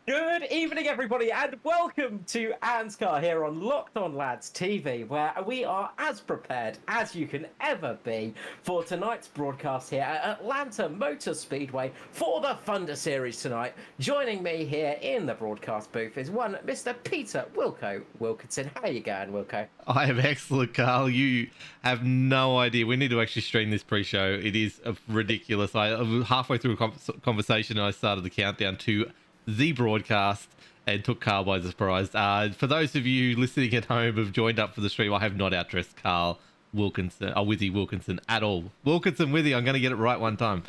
Good evening, everybody, and welcome to ANZCAR here on Locked On Lads TV, where we are as prepared as you can ever be for tonight's broadcast here at Atlanta Motor Speedway for the Thunder Series tonight. Joining me here in the broadcast booth is one Mr. Peter Wilco Wilkinson. How you going, Wilco? I am excellent, Carl. You have no idea. We need to actually stream this pre-show. It is ridiculous. I was halfway through a conversation and I started the countdown to the broadcast and took Carl by surprise. For those of you listening at home who've joined up for the stream, I have not outdressed Carl Wilkinson, Withy Wilkinson at all. Wilkinson Withy, I'm going to get it right one time.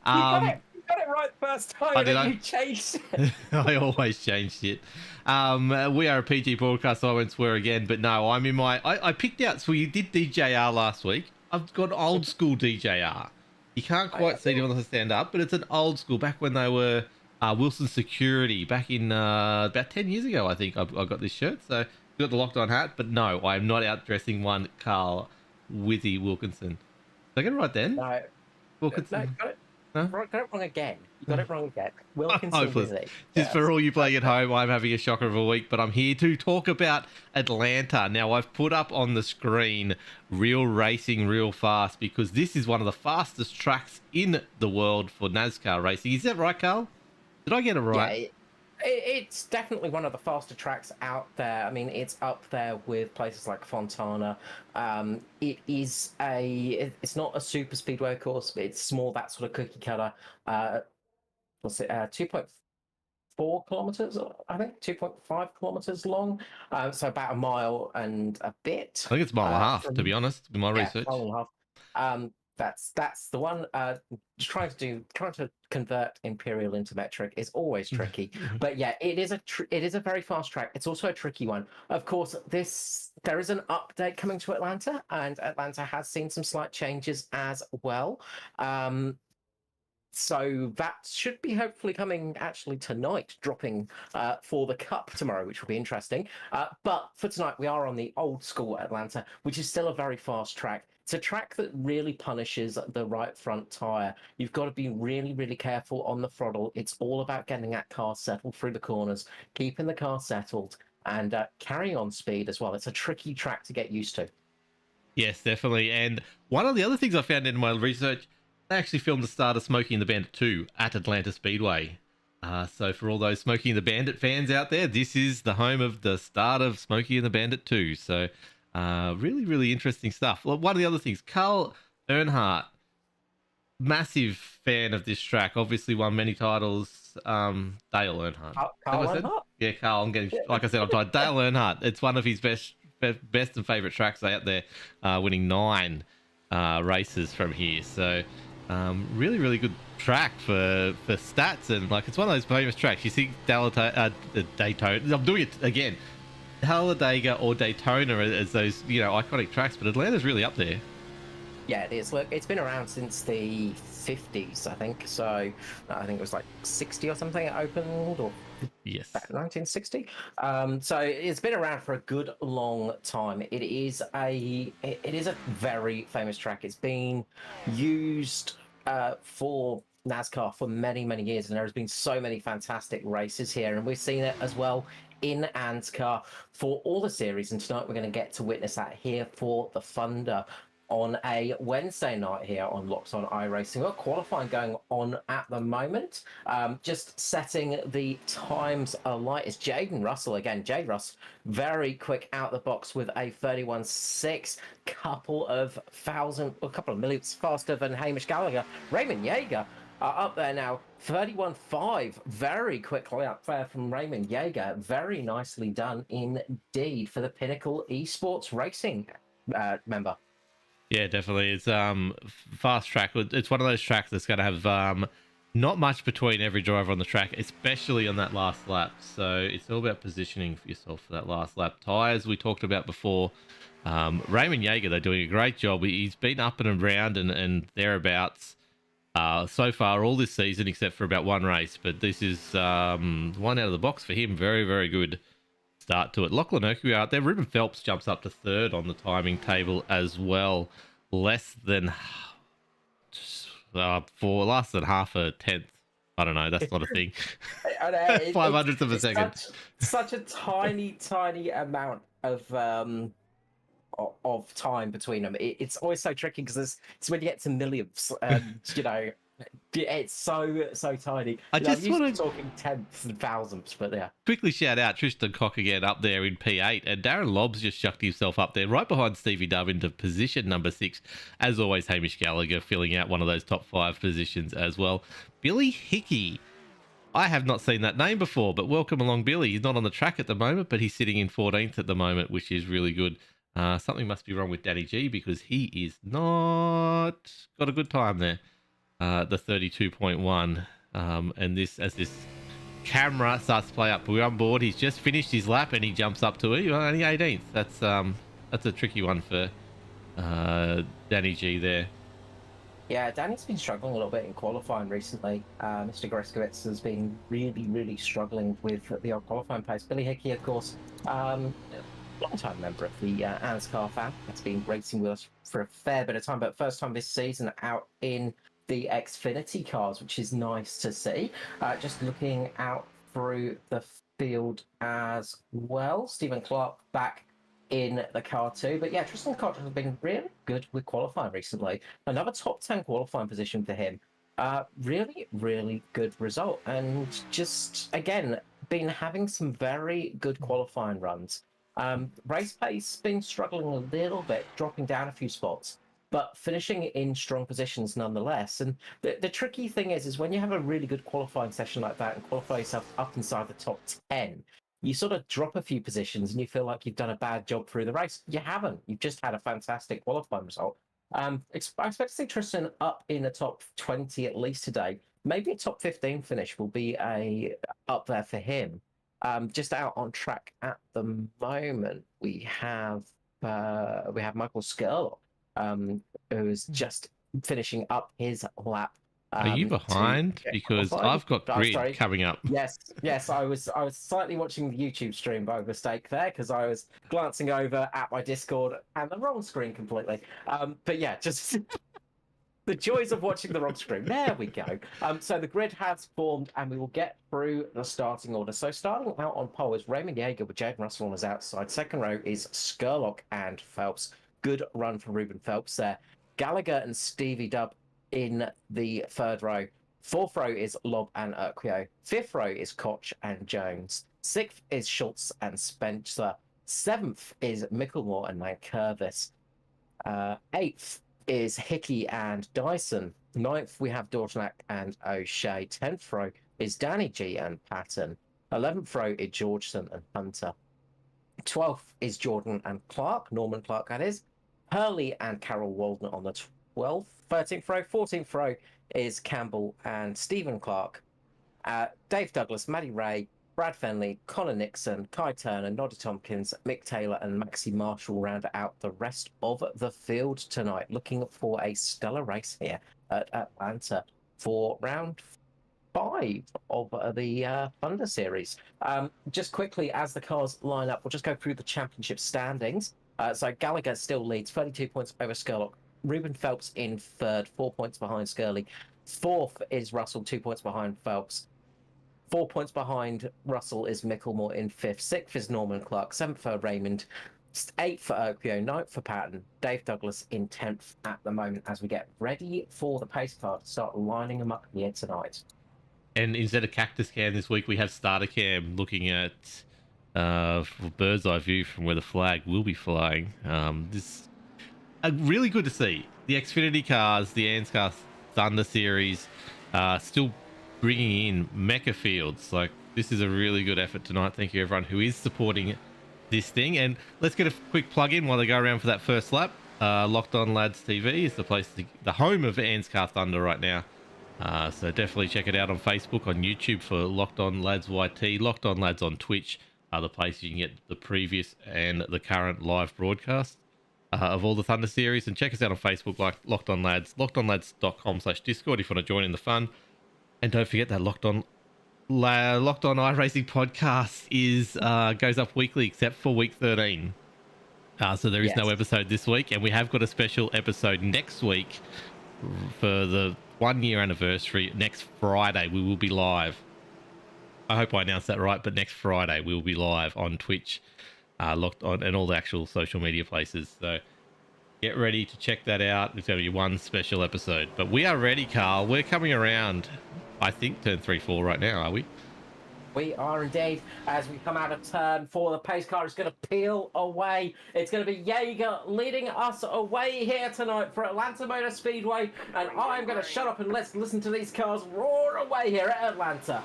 You got it right the first time, and then you changed it. I always change it. We are a PG broadcast, so I won't swear again, but no, I'm in my... I picked out... So you did DJR last week. I've got old school DJR. You can't quite see it on the stand up, but it's an old school, back when they were Wilson Security, back in about 10 years ago, I think I got this shirt. So got the Locked On hat, but no, I am not outdressing one Carl Withy Wilkinson. Did I get it right then? No. Wilkinson. No, got it. Huh? Got it wrong again. You got it wrong again. Wilkinson Withy. Just for all you playing at home, I'm having a shocker of a week, but I'm here to talk about Atlanta. Now, I've put up on the screen Real Racing Real Fast, because this is one of the fastest tracks in the world for NASCAR racing. Is that right, Carl? Did I get it right? Yeah, it's definitely one of the faster tracks out there. I mean, it's up there with places like Fontana. It's not a super speedway, of course, but it's small, that sort of cookie cutter. 2.4 kilometers, I think, 2.5 kilometers long. So about a mile and a bit. I think it's a mile and a half, to be honest, with my research. Mile and a half. That's the one. Trying to convert imperial into metric is always tricky. But yeah, it is a very fast track. It's also a tricky one. Of course, there is an update coming to Atlanta, and Atlanta has seen some slight changes as well. So that should be hopefully coming actually tonight, dropping for the Cup tomorrow, which will be interesting. But for tonight, we are on the old school Atlanta, which is still a very fast track. It's a track that really punishes the right front tyre. You've got to be really, really careful on the throttle. It's all about getting that car settled through the corners, keeping the car settled, and carrying on speed as well. It's a tricky track to get used to. Yes, definitely. And one of the other things I found in my research, they actually filmed the start of Smokey and the Bandit 2 at Atlanta Speedway. So for all those Smokey and the Bandit fans out there, this is the home of the start of Smokey and the Bandit 2. So really, really interesting stuff. Well, one of the other things, Carl Earnhardt, massive fan of this track, obviously won many titles. Dale Earnhardt. Carl Earnhardt? Yeah, Carl, I'm getting, like I said, I'm tired. Dale Earnhardt, it's one of his best and favourite tracks out there, winning 9 races from here. So really, really good track for stats, and like it's one of those famous tracks. You see Daytona, I'm doing it again, Talladega or Daytona as those, iconic tracks, but Atlanta's really up there. Yeah, it is. Look, it's been around since the 50s, I think. So I think it was like 60 or something it opened, or yes, 1960. So it's been around for a good long time. It is a very famous track. It's been used for NASCAR for many, many years, and there has been so many fantastic races here, and we've seen it as well in ANZCAR for all the series, and tonight we're going to get to witness that here for the Thunder on a Wednesday night here on Locked On iRacing. We've got qualifying going on at the moment. Just setting the times alight is Jaden Russell again. Jade Russ, very quick out the box with a 31.6, couple of millionths faster than Hamish Gallagher. Raymond Yeager up there now, 31.5, very quickly up there from Raymond Yeager. Very nicely done indeed for the Pinnacle Esports Racing member. Yeah, definitely. It's fast track. It's one of those tracks that's going to have not much between every driver on the track, especially on that last lap. So it's all about positioning for yourself for that last lap. Tyres we talked about before. Raymond Yeager, they're doing a great job. He's been up and around and thereabouts so far all this season, except for about one race. But this is one out of the box for him. Very, very good start to it. Lachlan Mercury out there. Ruben Phelps jumps up to 3rd on the timing table as well. Less than half a tenth I don't know. That's not a thing. I know, 500th of a it's second. such a tiny amount of time between them. It's always so tricky because it's when you get to millions, and it's so tiny. I I'm just used to want to talking tenths and thousands, but yeah. quickly shout out Tristan Cock again up there in P8, and Darren Lobbs just chucked himself up there right behind Stevie Dove into position number 6. As always, Hamish Gallagher filling out one of those top 5 positions as well. Billy Hickey, I have not seen that name before, but welcome along, Billy. He's not on the track at the moment, but he's sitting in 14th at the moment, which is really good. Something must be wrong with Danny G because he is not got a good time there. The 32.1, and as this camera starts to play up, we're on board. He's just finished his lap and he jumps up to it. Only 18th. That's a tricky one for Danny G there. Yeah, Danny's been struggling a little bit in qualifying recently. Mr. Greskowitz has been really struggling with the old qualifying pace. Billy Hickey, of course, long-time member of the ANZCAR fan. Has been racing with us for a fair bit of time, but first time this season out in the Xfinity cars, which is nice to see. Just looking out through the field as well. Stephen Clark back in the car too. But yeah, Tristan Cox has been really good with qualifying recently. Another top 10 qualifying position for him. Really good result. And just, again, been having some very good qualifying runs. Race pace been struggling a little bit, dropping down a few spots, but finishing in strong positions nonetheless. And the tricky thing is when you have a really good qualifying session like that and qualify yourself up inside the top 10, you sort of drop a few positions and you feel like you've done a bad job through the race. You haven't. You've just had a fantastic qualifying result. I expect to see Tristan up in the top 20 at least today. Maybe a top 15 finish will be up there for him. Just out on track at the moment, we have Michael Skurlock, who's just finishing up his lap. Are you behind? Because I've got grid coming up. Yes. I was slightly watching the YouTube stream by mistake there because I was glancing over at my Discord and the wrong screen completely. But yeah, just the joys of watching the wrong screen. There we go. So the grid has formed and we will get through the starting order. So starting out on pole is Raymond Yeager with Jaden Russell on his outside. Second row is Skurlock and Phelps. Good run from Ruben Phelps there. Gallagher and Stevie Dub in the third row. Fourth row is Lobb and Urquio. Fifth row is Koch and Jones. Sixth is Schultz and Spencer. Seventh is Micklemore and Mankervis. Eighth is Hickey and Dyson. Ninth, we have Dortnack and O'Shea. 10th row is Danny G and Patton. 11th row is Georgeson and Hunter. 12th is Jordan and Clark, Norman Clark that is. Hurley and Carol Walden on the 12th. 13th row. 14th row is Campbell and Stephen Clark. Dave Douglas, Maddie Ray, Brad Fenley, Connor Nixon, Kai Turner, Noddy Tompkins, Mick Taylor and Maxie Marshall round out the rest of the field tonight. Looking for a stellar race here at Atlanta for round 5 of the Thunder Series. Just quickly, as the cars line up, we'll just go through the championship standings. So Gallagher still leads, 32 points over Skurlock. Ruben Phelps in third, 4 points behind Skurley. Fourth is Russell, 2 points behind Phelps. 4 points behind Russell is Micklemore in fifth. Sixth is Norman Clark. Seventh for Raymond. Eighth for Urquio. Ninth for Patton. Dave Douglas in 10th at the moment as we get ready for the pace car to start lining them up here tonight. And instead of Cactus Cam this week, we have Starter Cam looking at bird's eye view from where the flag will be flying. This really good to see. The Xfinity cars, the ANZCAR Thunder Series, still bringing in Mecca fields. Like, this is a really good effort tonight. Thank you everyone who is supporting this thing. And let's get a quick plug in while they go around for that first lap. Locked On Lads TV is the place, the home of ANZCAR Thunder right now. So definitely check it out on Facebook, on YouTube for Locked On Lads YT, Locked On Lads on Twitch are the places you can get the previous and the current live broadcast of all the Thunder Series. And check us out on Facebook, like Locked On Lads, lockedonlads.com/Discord if you want to join in the fun. And don't forget that Locked On iRacing podcast goes up weekly except for week 13. So there is no episode this week, and we have got a special episode next week for the 1 year anniversary next Friday. We will be live. I hope I announced that right, but next Friday we will be live on Twitch, locked on, and all the actual social media places. So get ready to check that out. It's going to be one special episode. But we are ready, Carl. We're coming around, I think, turn 3-4 right now, are we? We are indeed. As we come out of turn 4, the pace car is going to peel away. It's going to be Jaeger leading us away here tonight for Atlanta Motor Speedway. And I'm going to shut up and let's listen to these cars roar away here at Atlanta.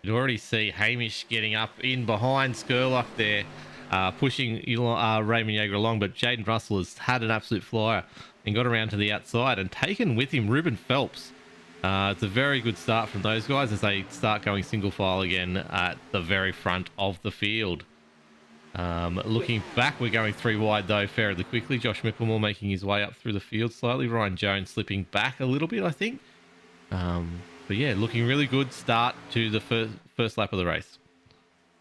You already see Hamish getting up in behind Skurlock there, pushing Raymond Yeager along, but Jaden Russell has had an absolute flyer and got around to the outside and taken with him Ruben Phelps. It's a very good start from those guys as they start going single file again at the very front of the field. Looking back, we're going 3 wide though fairly quickly. Josh Mickelmore making his way up through the field slowly. Ryan Jones slipping back a little bit, I think. But yeah, looking really good start to the first lap of the race.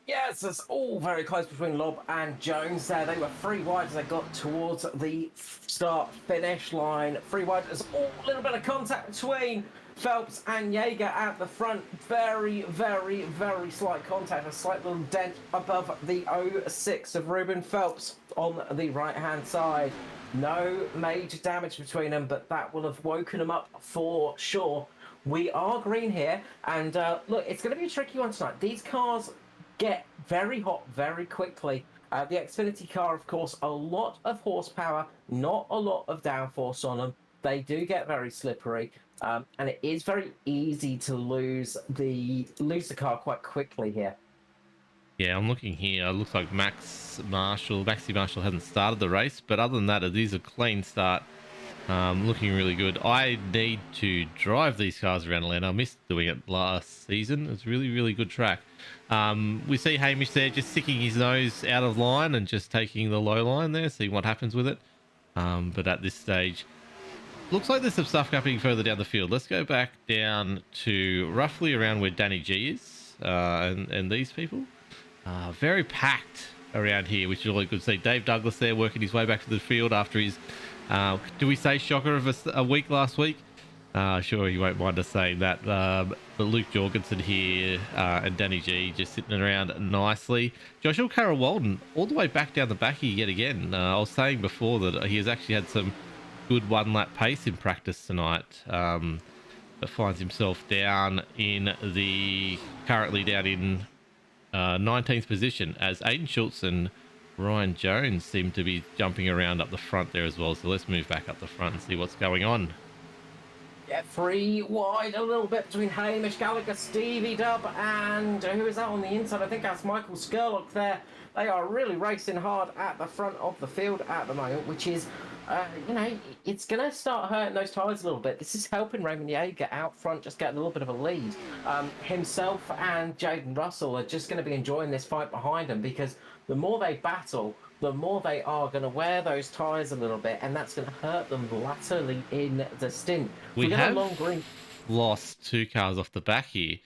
Yes, it's all very close between Lobb and Jones there. They were 3 wide as they got towards the start-finish line. 3 wide, there's a little bit of contact between Phelps and Jaeger at the front. Very, very, very slight contact. A slight little dent above the 06 of Ruben Phelps on the right-hand side. No major damage between them, but that will have woken them up for sure. We are green here, and look, it's going to be a tricky one tonight. These cars get very hot very quickly. The Xfinity car, of course, a lot of horsepower, not a lot of downforce on them. They do get very slippery, and it is very easy to lose the car quite quickly here. Yeah, I'm looking here. It looks like Maxi Marshall hasn't started the race, but other than that, it is a clean start. Looking really good. I need to drive these cars around Atlanta. I missed doing it last season. It's really, really good track. We see Hamish there just sticking his nose out of line and just taking the low line there, seeing what happens with it. But at this stage, looks like there's some stuff happening further down the field. Let's go back down to roughly around where Danny G is and these people. Very packed around here, which is really good to see. Dave Douglas there working his way back to the field after his do we say shocker of a week last week? Sure, you won't mind us saying that. But Luke Jorgensen here and Danny G just sitting around nicely. Joshua Carroll-Walden all the way back down the back here yet again. I was saying before that he has actually had some good one-lap pace in practice tonight. But finds himself down in currently down in 19th position as Aiden Schultz and Ryan Jones seem to be jumping around up the front there as well. So let's move back up the front and see what's going on. Yeah, 3 wide a little bit between Hamish Gallagher, Stevie Dubb, and who is that on the inside? I think that's Michael Skurlock there. They are really racing hard at the front of the field at the moment, which is, it's going to start hurting those tyres a little bit. This is helping Raymond Yeager out front just get a little bit of a lead. Himself and Jaden Russell are just going to be enjoying this fight behind them because the more they battle, the more they are going to wear those tyres a little bit, and that's going to hurt them laterally in the stint. We have lost 2 cars off the back here.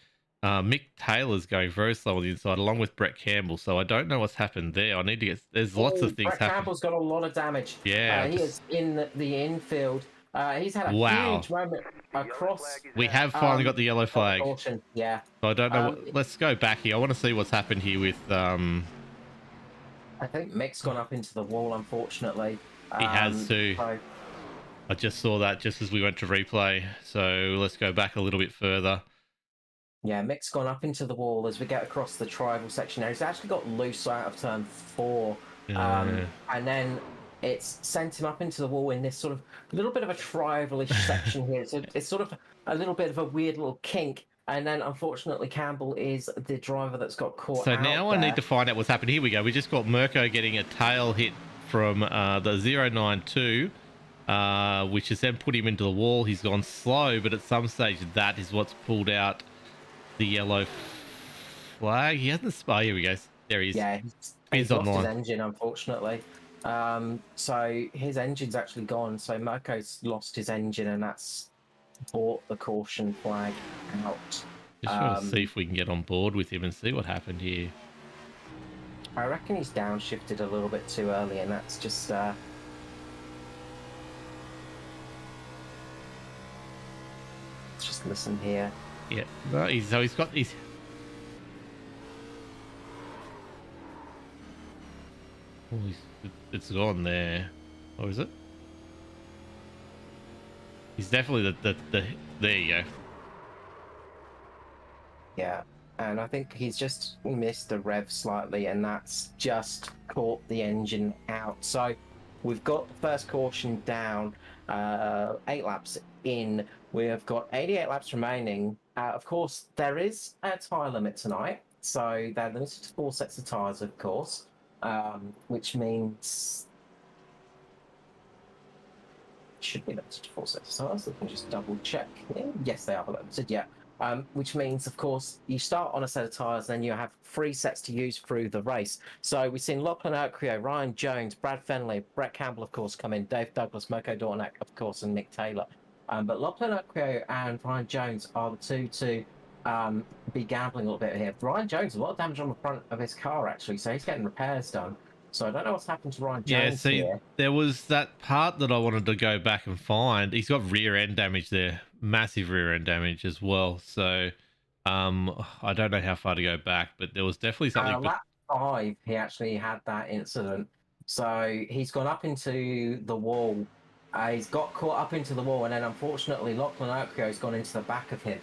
Mick Taylor's going very slow on the inside, along with Brett Campbell. So I don't know what's happened there. I need to get. There's lots of things happening. Brett Campbell's got a lot of damage. Yeah, he is in the infield. He's had a huge moment across. We have finally got the yellow flag. Yeah. So I don't know. Let's go back here. I want to see what's happened here with. I think Mick's gone up into the wall, unfortunately. He has too. I just saw that just as we went to replay. So let's go back a little bit further. Yeah, Mick's gone up into the wall as we get across the tribal section there. He's actually got loose out of turn 4. And then it's sent him up into the wall in this sort of little bit of a tribal-ish section here. So it's sort of a little bit of a weird little kink. And then, unfortunately, Campbell is the driver that's got caught So now I need to find out what's happened. Here we go. We just got Mirko getting a tail hit from the 092, which has then put him into the wall. He's gone slow, but at some stage, that is what's pulled out the yellow flag. He hasn't... Oh, here we go. There he is. Yeah, he's lost his engine, unfortunately. So his engine's actually gone. So Mirko's lost his engine, and that's brought the caution flag out. Just trying to see if we can get on board with him and see what happened here. I reckon he's downshifted a little bit too early, and that's just let's just listen here. Yeah, no, he's got his. Oh, it's gone there. Or is it? He's definitely the there you go. Yeah, and I think he's just missed the rev slightly, and that's just caught the engine out. So we've got the first caution down, 8 laps in. We have got 88 laps remaining. Of course, there is a tyre limit tonight, so they're limited to 4 sets of tyres, of course, which means should be limited to 4 sets of tyres. Let me just double check. Yes, they are limited. Yeah. Which means, of course, you start on a set of tyres, then you have 3 sets to use through the race. So we've seen Lachlan Oakrio, Ryan Jones, Brad Fenley, Brett Campbell, of course, come in, Dave Douglas, Moko Dornack, of course, and Nick Taylor. But Lachlan Oakrio and Ryan Jones are the two to be gambling a little bit here. Ryan Jones, a lot of damage on the front of his car, actually, so he's getting repairs done. So I don't know what's happened to Ryan Jones here. There was that part that I wanted to go back and find. He's got rear end damage there, massive rear end damage as well. So I don't know how far to go back, but there was definitely something. Lap 5, he actually had that incident. So he's gone up into the wall. He's got caught up into the wall, and then unfortunately Lachlan Oakrio has gone into the back of him.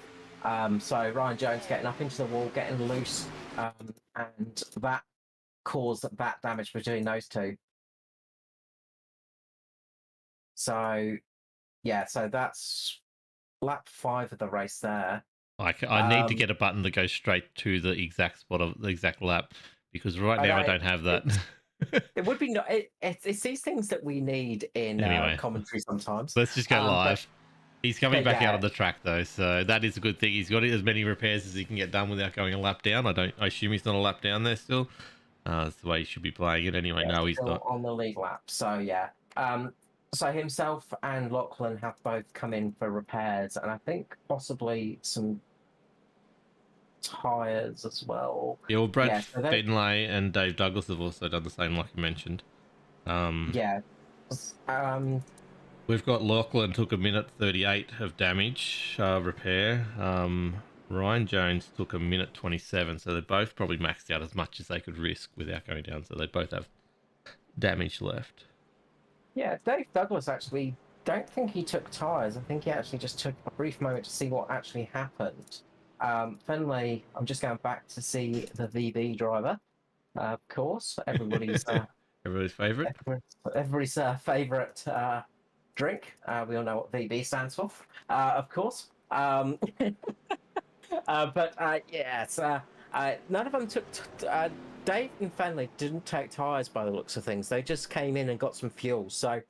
So Ryan Jones getting up into the wall, getting loose, and that caused that damage between those two. So yeah, so that's lap 5 of the race there. I need to get a button that goes straight to the exact spot of the exact lap, because right now I don't have that. It would be it's these things that we need in anyway, commentary sometimes. Let's just go live. He's coming back out of the track though, so that is a good thing. He's got as many repairs as he can get done without going a lap down. I assume he's not a lap down there still. That's the way he should be playing it anyway. Yeah, no, he's not on the lead lap. So yeah. So himself and Lachlan have both come in for repairs, and I think possibly some tyres as well. Yeah, well, Brad Finlay and Dave Douglas have also done the same, like you mentioned. Yeah. We've got Lachlan took 1:38 of damage repair. Ryan Jones took 1:27, so they both probably maxed out as much as they could risk without going down. So they both have damage left. Yeah, Dave Douglas actually don't think he took tyres. I think he actually just took a brief moment to see what actually happened. Finlay, I'm just going back to see the VB driver. Of course, everybody's everybody's favourite. Everybody's favourite drink. We all know what VB stands for, of course. But yes, none of them took. Dave and Fenley didn't take tyres by the looks of things. They just came in and got some fuel. So,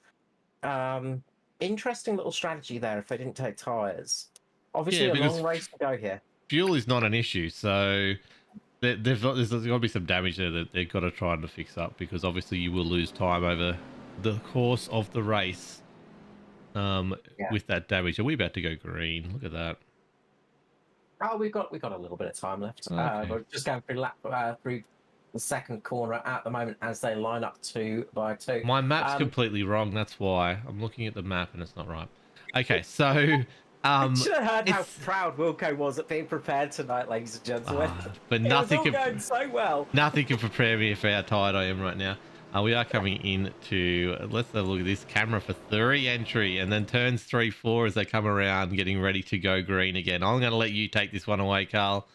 interesting little strategy there if they didn't take tyres. Obviously, a long race to go here. Fuel is not an issue, so there's got to be some damage there that they've got to try to fix up, because obviously you will lose time over the course of the race with that damage. Are we about to go green? Look at that. Oh, we've got a little bit of time left. Okay. We're just going through through the second corner at the moment as they line up 2 by 2. My map's completely wrong. That's why I'm looking at the map and it's not right. Okay, so you should have heard how proud Wilco was at being prepared tonight, ladies and gentlemen. But nothing can going so well. Nothing can prepare me for how tired I am right now. We are coming into, let's have a look at this camera for 3 entry, and then turns 3, 4 as they come around, getting ready to go green again. I'm going to let you take this one away, Carl,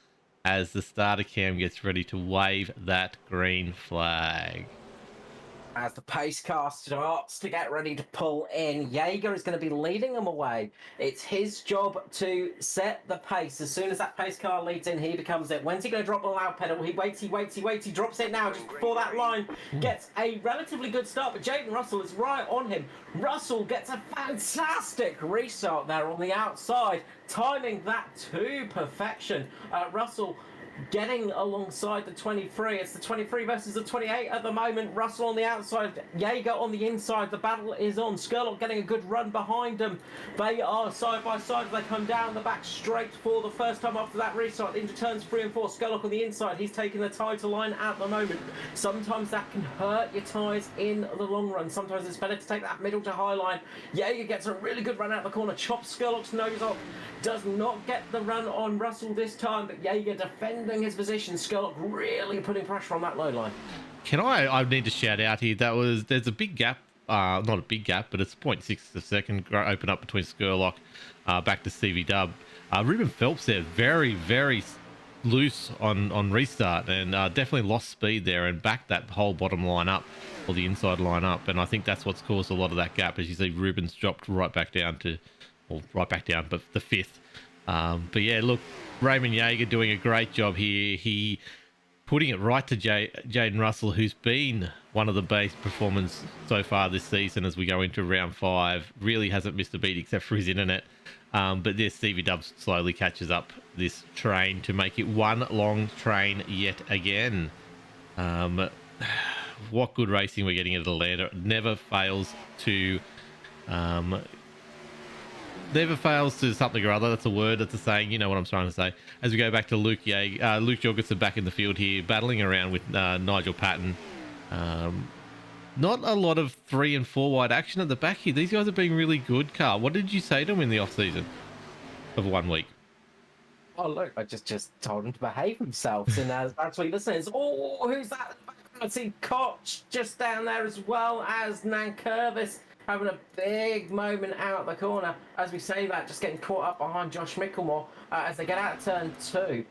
as the starter cam gets ready to wave that green flag. As the pace car starts to get ready to pull in, Jaeger is going to be leading them away. It's his job to set the pace. As soon as that pace car leads in, he becomes it. When's he going to drop the loud pedal? He waits. He drops it now just before that line. Gets a relatively good start, but Jaden Russell is right on him. Russell gets a fantastic restart there on the outside, timing that to perfection. Russell getting alongside the 23. It's the 23 versus the 28 at the moment. Russell on the outside, Jaeger on the inside. The battle is on. Skurlock getting a good run behind them. They are side by side. They come down the back straight for the first time after that restart into turns 3 and 4. Skurlock on the inside. He's taking the title line at the moment. Sometimes that can hurt your tyres in the long run. Sometimes it's better to take that middle to high line. Jaeger gets a really good run out the corner. Chops Skurlock's nose off. Does not get the run on Russell this time, but Jaeger defending his position. Skurlock really putting pressure on that low line. I need to shout out here. There's a big gap, not a big gap, but it's 0.6 a second open up between Skurlock back to CV Dub. Ruben Phelps there, very, very loose on restart, and definitely lost speed there and backed that whole bottom line up, or the inside line up, and I think that's what's caused a lot of that gap. As you see, Ruben's dropped right back down to, well, right back down, but the 5th. But yeah, look, Raymond Jaeger doing a great job here. He putting it right to Jaden Russell, who's been one of the best performers so far this season as we go into round 5. Really hasn't missed a beat except for his internet. But this CV Dub slowly catches up this train to make it one long train yet again. What good racing we're getting at Atlanta. It never fails to something or other. That's a word, that's a saying, you know what I'm trying to say. As we go back to Luke Jorgensen back in the field here, battling around with Nigel Patton. Not a lot of 3 and 4 wide action at the back here. These guys are being really good, Carl. What did you say to them in the off season of 1 week? Oh look, I just told him to behave themselves, and as actually listeners, oh, who's that? I see Koch just down there, as well as Nankervis having a big moment out the corner. As we say that, just getting caught up behind Josh Micklemore as they get out of turn 2.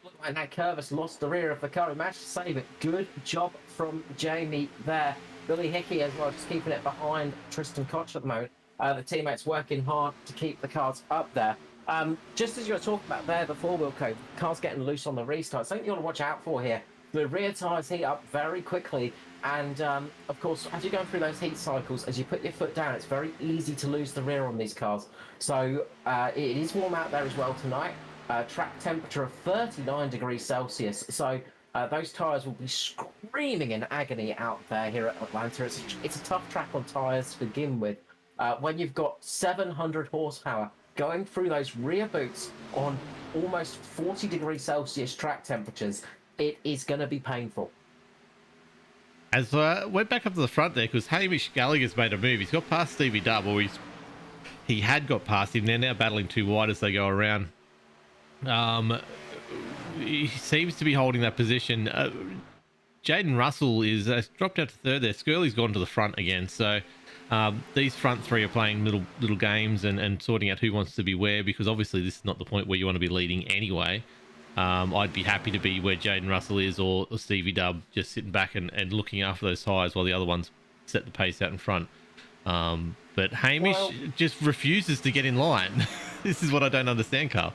Looked like Nankervis lost the rear of the car. He managed to save it. Good job from Jamie there. Billy Hickey as well, just keeping it behind Tristan Koch at the moment. The teammates working hard to keep the cars up there. Just as you were talking about there, the four-wheel code, cars getting loose on the restart. Something you want to watch out for here. The rear tyres heat up very quickly, and of course, as you're going through those heat cycles, as you put your foot down, it's very easy to lose the rear on these cars. So it is warm out there as well tonight. Track temperature of 39 degrees Celsius. So those tyres will be screaming in agony out there here at Atlanta. It's a tough track on tyres to begin with. When you've got 700 horsepower going through those rear boots on almost 40 degrees Celsius track temperatures, it is going to be painful. As went back up to the front there, because Hamish Gallagher's made a move. He's got past Stevie Dub, or he had got past him. They're now battling too wide as they go around. He seems to be holding that position. Jaden Russell is dropped out to 3rd there. Skirley's gone to the front again. So these front 3 are playing little games and sorting out who wants to be where, because obviously this is not the point where you want to be leading anyway. I'd be happy to be where Jaden Russell is, or Stevie Dub, just sitting back and looking after those tyres while the other ones set the pace out in front. But Hamish just refuses to get in line. This is what I don't understand, Carl.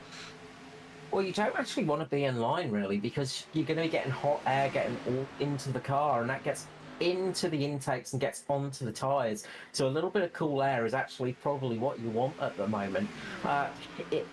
Well, you don't actually want to be in line, really, because you're going to be getting hot air getting all into the car, and that gets into the intakes and gets onto the tyres. So a little bit of cool air is actually probably what you want at the moment.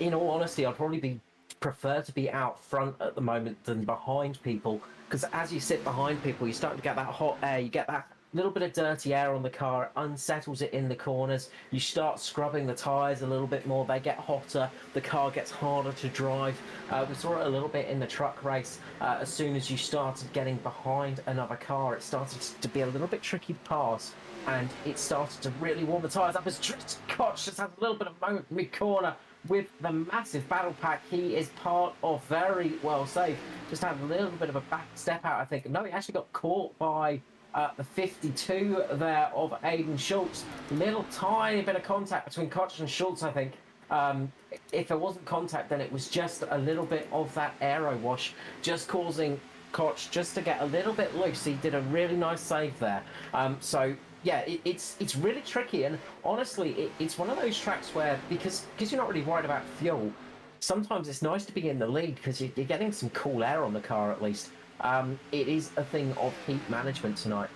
In all honesty, I'd probably prefer to be out front at the moment than behind people, because as you sit behind people, you're starting to get that hot air, you get that little bit of dirty air on the car, it unsettles it in the corners, you start scrubbing the tyres a little bit more, they get hotter, the car gets harder to drive. We saw it a little bit in the truck race. As soon as you started getting behind another car, it started to be a little bit tricky to pass, and it started to really warm the tyres up as Tristan Koch just had a little bit of a moment mid-corner with the massive battle pack he is part of. Very well safe. Just had a little bit of a back step out, I think. No, he actually got caught by the 52 there of Aiden Schultz. Little tiny bit of contact between Koch and Schultz, I think. If there wasn't contact, then it was just a little bit of that aero wash, just causing Koch just to get a little bit loose. He did a really nice save there. So yeah, it's really tricky, and honestly, it's one of those tracks where, because you're not really worried about fuel, sometimes it's nice to be in the lead because you're getting some cool air on the car at least. It is a thing of heat management tonight.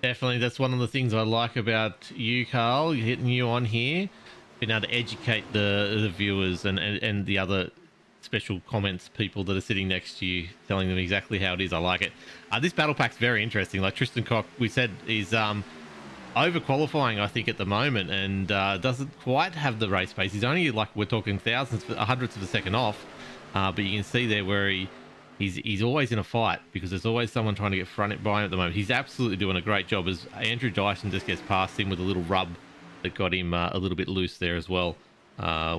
Definitely, that's one of the things I like about you, Carl. You're hitting you on here, being able to educate the viewers and the other special comments people that are sitting next to you, telling them exactly how it is. I like it. This battle pack's very interesting. Like Tristan Cock, we said, is over qualifying, I think, at the moment, and doesn't quite have the race pace. He's only, like, we're talking hundredths of a second off, but you can see there where he's always in a fight, because there's always someone trying to get fronted by him at the moment. He's absolutely doing a great job, as Andrew Dyson just gets past him with a little rub that got him a little bit loose there as well,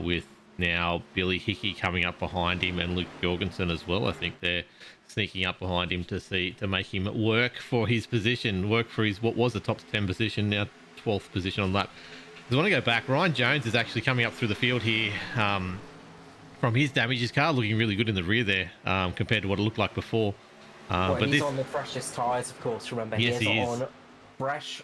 with now Billy Hickey coming up behind him and Luke Jorgensen as well. I think they're sneaking up behind him to make him work for his position, work for his what was a top 10 position, now 12th position on lap. I want to go back. Ryan Jones is actually coming up through the field here from his damage. His car looking really good in the rear there, compared to what it looked like before. Well, but he's on the freshest tyres, of course. Remember, Yes, he he is is. on fresh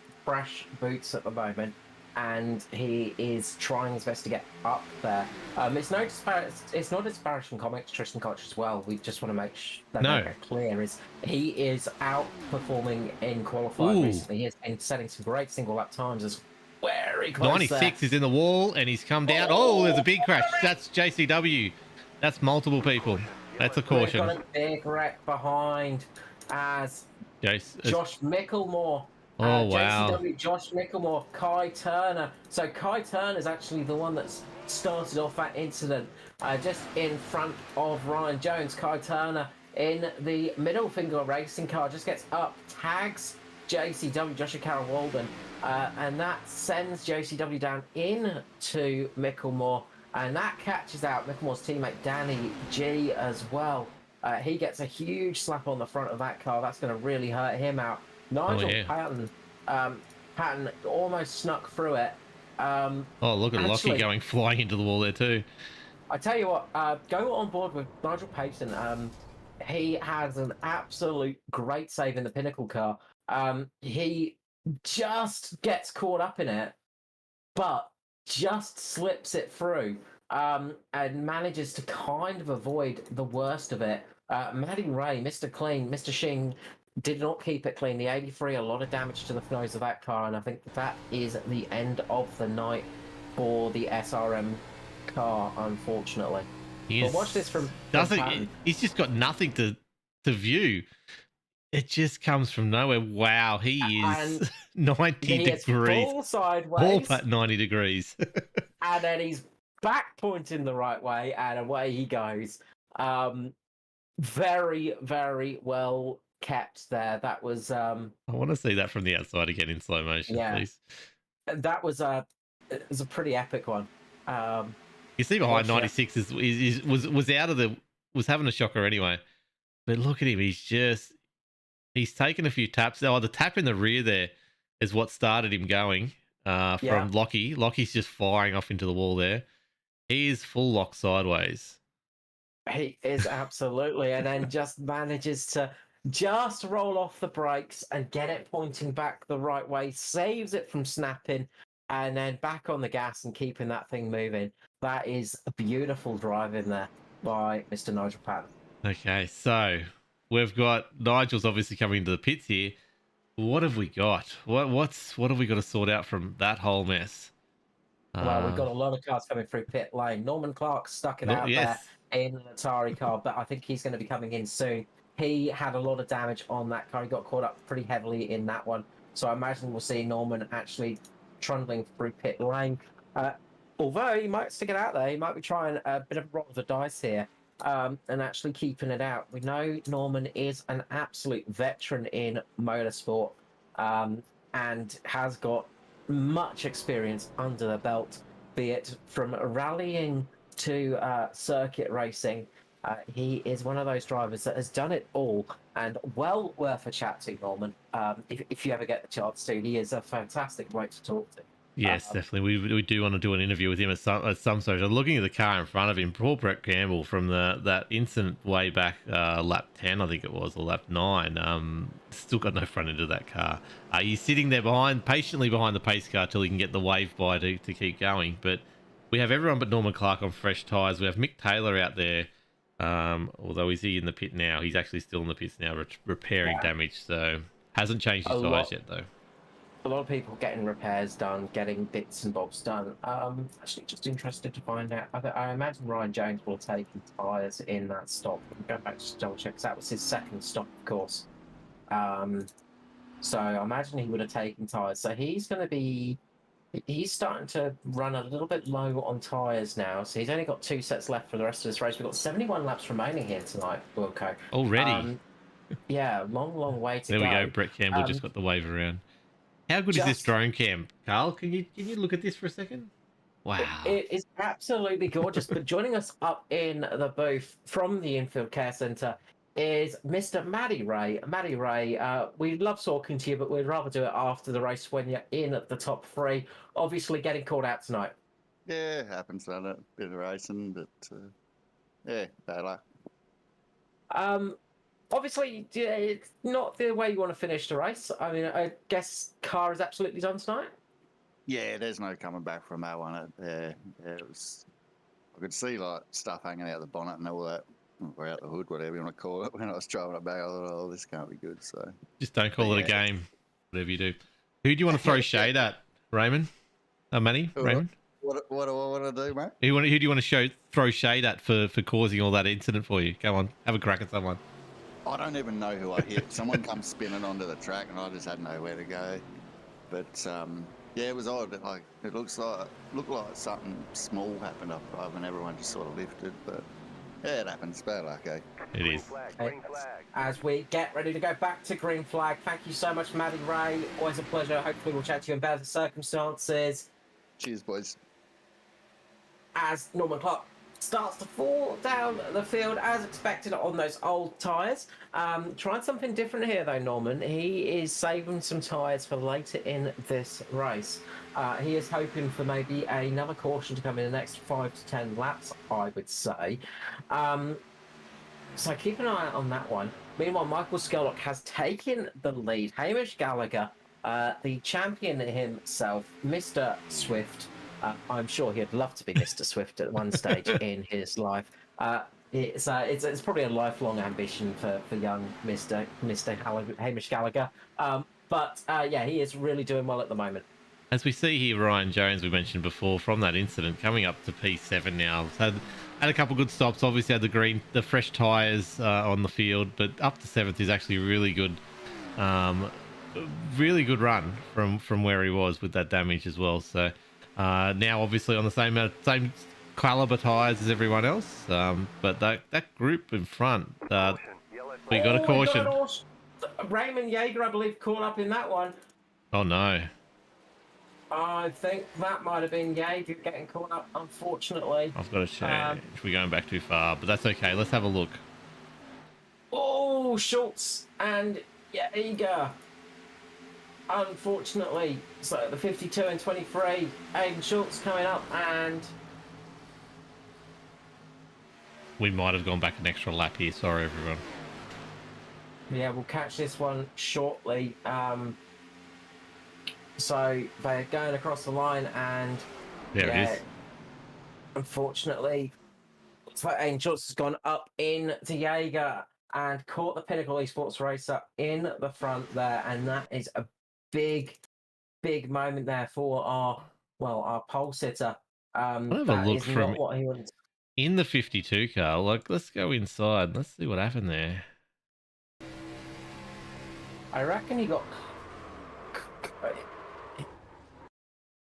boots at the moment, and he is trying his best to get up there. It's not disparaging comments, Tristan Koch as well. We just want to make that clear. Is he is outperforming in qualifying recently. He has been setting some great single lap times as very close. 96 is in the wall, and he's come down. Oh, there's a big crash. That's JCW. That's multiple people. That's a caution. We've got a big wreck behind as Josh Micklemore. Oh, wow. JCW, Josh Micklemore, Kai Turner. So Kai Turner is actually the one that's started off that incident, just in front of Ryan Jones. Kai Turner in the middle finger racing car just gets up, tags JCW, Joshua Carroll Walden, and that sends JCW down into Micklemore, and that catches out Micklemore's teammate Danny G as well. He gets a huge slap on the front of that car. That's going to really hurt him out. Nigel Patton almost snuck through it. Look at Lockie going flying into the wall there too. I tell you what, go on board with Nigel Patton. He has an absolute great save in the Pinnacle car. He just gets caught up in it, but just slips it through, and manages to kind of avoid the worst of it. Matty Ray, Mr. Clean, Mr. Shing, did not keep it clean. The 83, a lot of damage to the nose of that car, and I think that is the end of the night for the SRM car, unfortunately. But watch this from Patton. He's just got nothing to view. It just comes from nowhere. Wow, he is 90 degrees. Full sideways. All at 90 degrees. And then he's back pointing the right way, and away he goes. Very, very well kept there. That was I want to see that from the outside again in slow motion, please. That was a pretty epic one. You see behind 96 was out of was having a shocker anyway. But look at him, he's taken a few taps. Oh, the tap in the rear there is what started him going from Lockie. Lockie's just firing off into the wall there. He is full lock sideways. He is absolutely, and then just manages to just roll off the brakes and get it pointing back the right way, saves it from snapping, and then back on the gas and keeping that thing moving. That is a beautiful drive in there by Mr. Nigel Patton. Okay, so we've got Nigel's obviously coming into the pits here. What have we got? What have we got to sort out from that whole mess? Well, we've got a lot of cars coming through pit lane. Norman Clark stuck it out there in an Atari car, but I think he's going to be coming in soon. He had a lot of damage on that car. He got caught up pretty heavily in that one. So I imagine we'll see Norman actually trundling through pit lane. Although he might stick it out there, he might be trying a bit of a roll of the dice here, and actually keeping it out. We know Norman is an absolute veteran in motorsport, and has got much experience under the belt, be it from rallying to circuit racing. He is one of those drivers that has done it all, and well worth a chat to, Norman. If you ever get the chance to, he is a fantastic bloke to talk to. Yes, definitely. We do want to do an interview with him at some stage. I'm looking at the car in front of him. Poor Brett Campbell from that incident way back, lap 10, I think it was, or lap 9. Still got no front end of that car. He's sitting there patiently behind the pace car till he can get the wave by to keep going. But we have everyone but Norman Clark on fresh tyres. We have Mick Taylor out there. Although is he in the pit now? He's actually still in the pits now, repairing damage. So hasn't changed his tyres yet, though. a lot of people getting repairs done, getting bits and bobs done. Actually, just interested to find out. I imagine Ryan Jones will take his tyres in that stop. Go back to double check, because that was his second stop, of course. So I imagine he would have taken tyres. So he's going to be. He's starting to run a little bit low on tyres now. So he's only got 2 sets left for the rest of this race. We've got 71 laps remaining here tonight, Wilco. Already. Yeah, long way to There go. we go. Brett Campbell just got the wave around. How good is this drone cam, Carl? Can you look at this for a second? Wow. It is absolutely gorgeous. But joining us up in the booth from the Infield Care Centre is Mr. Matty Ray. Matty Ray, we'd love talking to you, but we'd rather do it after the race when you're in at the top 3. Obviously getting called out tonight. Yeah, it happens, doesn't it? Bit of racing, but yeah, bad luck. Obviously, it's not the way you want to finish the race. I mean, I guess car is absolutely done tonight. Yeah, there's no coming back from that one. It was. I could see like stuff hanging out the bonnet and all that, or out the hood, whatever you want to call it. When I was driving it back, I thought, "Oh, this can't be good." So just don't call it a game, whatever you do. Who do you want to throw shade at, Raymond? Manny, Raymond. What do I want to do, mate? Who do you want to throw shade at for causing all that incident for you? Go on, have a crack at someone. I don't even know who I hit. Someone comes spinning onto the track, and I just had nowhere to go. But yeah, it was odd. Like it looked like something small happened up above, and everyone just sort of lifted. But yeah, it happens. Bad luck, eh? It is. Green flag. As we get ready to go back to green flag, thank you so much, Matty Ray. Always a pleasure. Hopefully, we'll chat to you in better circumstances. Cheers, boys. As Norman Clark starts to fall down the field as expected on those old tyres. Trying something different here though, Norman. He is saving some tyres for later in this race. He is hoping for maybe another caution to come in the next 5 to 10 laps, I would say. So keep an eye out on that one. Meanwhile, Michael Skellock has taken the lead. Hamish Gallagher, the champion himself, Mr. Swift, I'm sure he'd love to be Mr. Swift at one stage in his life. It's probably a lifelong ambition for young Mr. Hamish Gallagher. But yeah, he is really doing well at the moment. As we see here, Ryan Jones, we mentioned before, from that incident, coming up to P7 now. Had a couple good stops. Obviously had the fresh tyres on the field, but up to 7th is actually really good. Really good run from where he was with that damage as well. So now obviously on the same caliber tyres as everyone else. But that group in front, we got a caution. Raymond Yeager, I believe, caught up in that one. Oh no. I think that might have been Yeager getting caught up, unfortunately. I've got to change. We're going back too far, but that's okay. Let's have a look. Oh, Schultz and Yeager. Unfortunately, so the 52 and 23, Aiden Schultz coming up, and we might have gone back an extra lap here. Sorry, everyone. Yeah, we'll catch this one shortly. So they're going across the line, and there it is. Unfortunately, so Aiden Schultz has gone up into Yeager and caught the Pinnacle Esports racer in the front there, and that is a big moment there for our pole sitter. I'll have a look from not what he wants. In the 52 car. Like, let's go inside. Let's see what happened there. I reckon he got.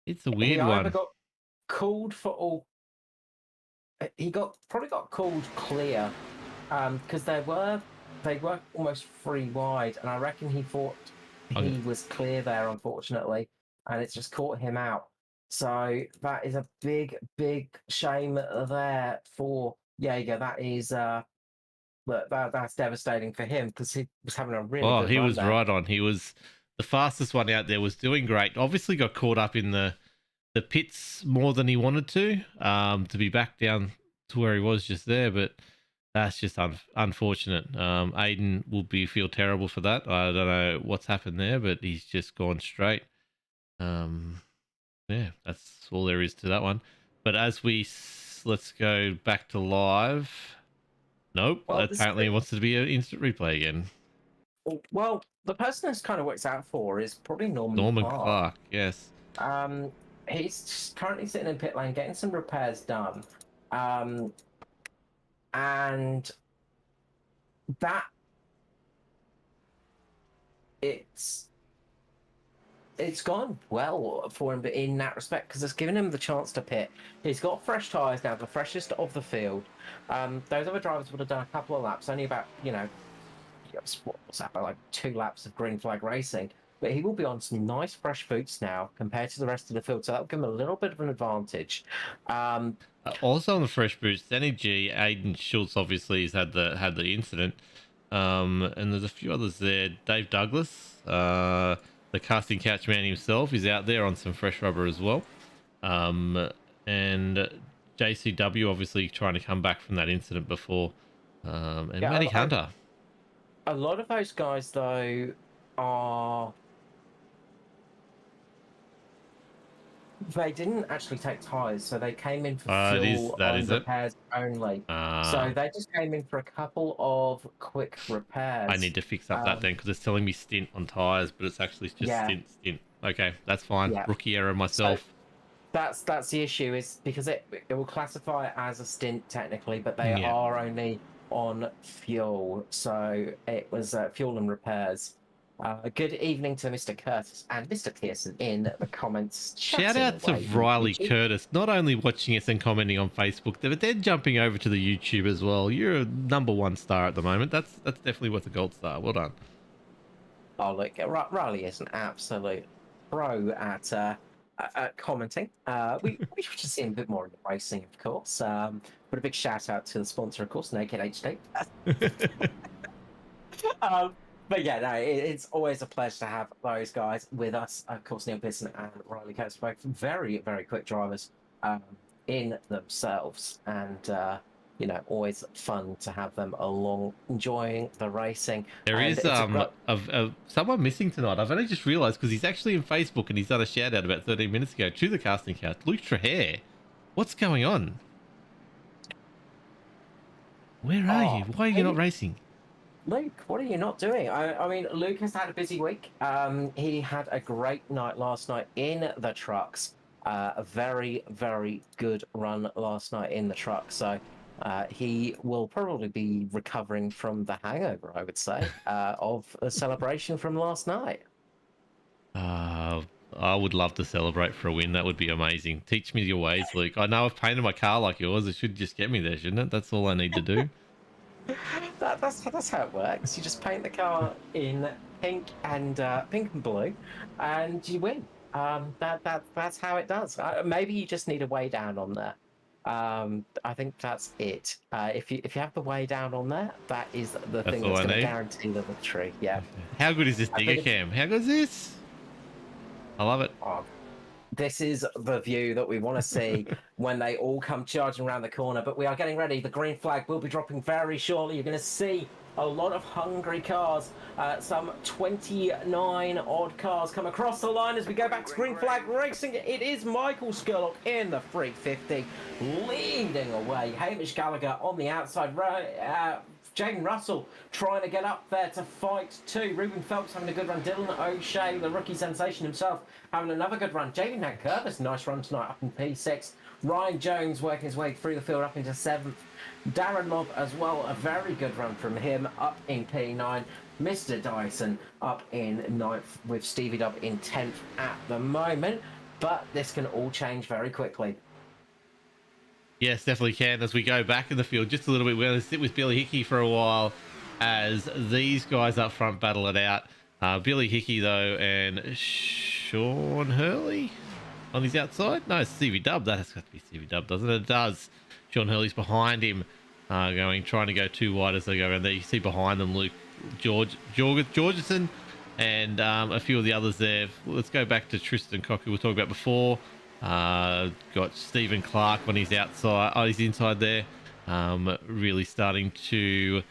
It's a weird one. He got called for all. He probably got called clear, because they were almost 3 wide, and I reckon he thought he was clear there, unfortunately, and it's just caught him out. So that is a big shame there for Yeager. That is that's devastating for him, because he was having a really good he run was there. right on. He was the fastest one out there, was doing great. Obviously got caught up in the pits more than he wanted to be back down to where he was just there, but that's just unfortunate. Aiden will feel terrible for that. I don't know what's happened there, but he's just gone straight. Yeah, that's all there is to that one. But let's go back to live. Nope, apparently it wants to be an instant replay again. Well, the person this kind of works out for is probably Norman Clark. Clark, yes. He's currently sitting in pit lane getting some repairs done, and that it's gone well for him in that respect because it's given him the chance to pit. He's got fresh tyres now, the freshest of the field. Those other drivers would have done a couple of laps, only about, what's that, about like 2 laps of green flag racing. But he will be on some nice fresh boots now compared to the rest of the field, so that'll give him a little bit of an advantage. Also on the fresh boots, Danny G, Aiden Schultz obviously has had the incident, and there's a few others there. Dave Douglas, the casting couch man himself, is out there on some fresh rubber as well, and JCW obviously trying to come back from that incident before, and Matty Hunter. A lot of those guys though they didn't actually take tyres, so they came in for fuel and repairs only. So they just came in for a couple of quick repairs. I need to fix up that then because it's telling me stint on tyres, but it's actually just stint. Okay, that's fine. Yeah. Rookie error myself. So that's the issue, is because it will classify it as a stint technically, but they are only on fuel. So it was fuel and repairs. Good evening to Mr. Curtis and Mr. Pearson in the comments. Shout out to Riley Curtis, not only watching us and commenting on Facebook, but then jumping over to the YouTube as well. You're a #1 star at the moment. That's definitely worth a gold star. Well done. Oh, look, Riley is an absolute pro at commenting. We should just see him a bit more in the racing, of course. But a big shout out to the sponsor, of course, Naked HD. But yeah, no, it's always a pleasure to have those guys with us. Of course, Neil Pearson and Riley Curtis, both very, very quick drivers in themselves. And, always fun to have them along, enjoying the racing. There is someone missing tonight. I've only just realised because he's actually in Facebook and he's done a shout out about 13 minutes ago to the casting couch. Luke Trahere, what's going on? Where are you? Why are you not racing? Luke, what are you not doing? I mean, Luke has had a busy week. He had a great night last night in the trucks. A very, very good run last night in the truck. So he will probably be recovering from the hangover, I would say, of a celebration from last night. I would love to celebrate for a win. That would be amazing. Teach me your ways, Luke. I know I've painted my car like yours. It should just get me there, shouldn't it? That's all I need to do. That's how it works. You just paint the car in pink and blue, and you win. That's how it does. Maybe you just need a way down on there. I think that's it. If you have the way down on there, that is the thing that's going to guarantee the victory. Yeah. How good is this digger cam? How good is this? I love it. This is the view that we want to see when they all come charging around the corner. But we are getting ready. The green flag will be dropping very shortly. You're going to see a lot of hungry cars. Some 29 odd cars come across the line as we go back to green flag racing. It is Michael Skurlock in the 350 leading away. Hamish Gallagher on the outside. Jaden Russell trying to get up there to fight too. Ruben Phelps having a good run. Dylan O'Shea, the rookie sensation himself, having another good run. Jaden Curtis, nice run tonight up in P6. Ryan Jones working his way through the field up into 7th. Darren Lobb as well, a very good run from him up in P9. Mr. Dyson up in 9th with Stevie Dubb in 10th at the moment. But this can all change very quickly. Yes, definitely can. As we go back in the field just a little bit, we're going to sit with Billy Hickey for a while as these guys up front battle it out. Billy Hickey, though, and Sean Hurley on his outside. No, it's Stevie Dubb. That has got to be Stevie Dubb, doesn't it? It does. Sean Hurley's behind him, trying to go too wide as they go around there. You see behind them Luke Georgeson and a few of the others there. Let's go back to Tristan Cock, who we talked about before. Got Stephen Clark on his outside. Oh, he's inside there. Really starting to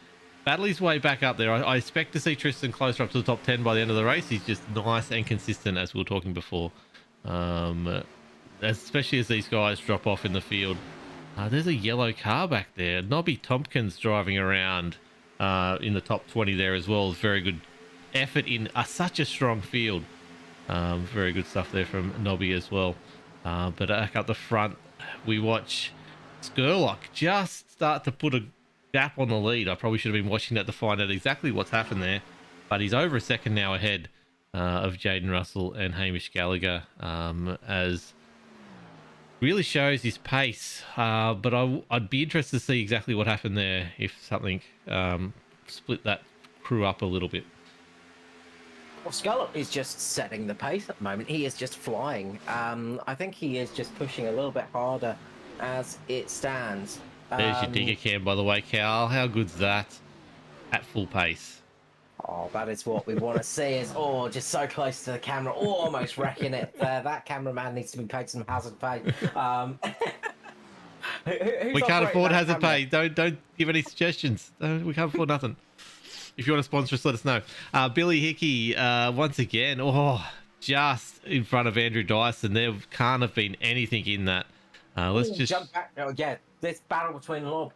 battle his way back up there. I expect to see Tristan closer up to the top 10 by the end of the race. He's just nice and consistent, as we were talking before. Especially as these guys drop off in the field. There's a yellow car back there. Nobby Tompkins driving around in the top 20 there as well. Very good effort in such a strong field. Very good stuff there from Nobby as well. But back up the front, we watch Skurlock just start to put a gap on the lead. I probably should have been watching that to find out exactly what's happened there. But he's over a second now ahead of Jaden Russell and Hamish Gallagher, as really shows his pace. But I'd be interested to see exactly what happened there, if something split that crew up a little bit. Well, Scarlett is just setting the pace at the moment. He is just flying. I think he is just pushing a little bit harder as it stands. There's your digger cam, by the way, Cal. How good's that at full pace? Oh, that is what we want to see. Is just so close to the camera, almost wrecking it. That cameraman needs to be paid some hazard pay. We can't afford hazard pay. Don't give any suggestions. We can't afford nothing. If you want to sponsor us, let us know. Billy Hickey, once again, just in front of Andrew Dyson. There can't have been anything in that. Let's just jump back. Oh, yeah, this battle between Lob,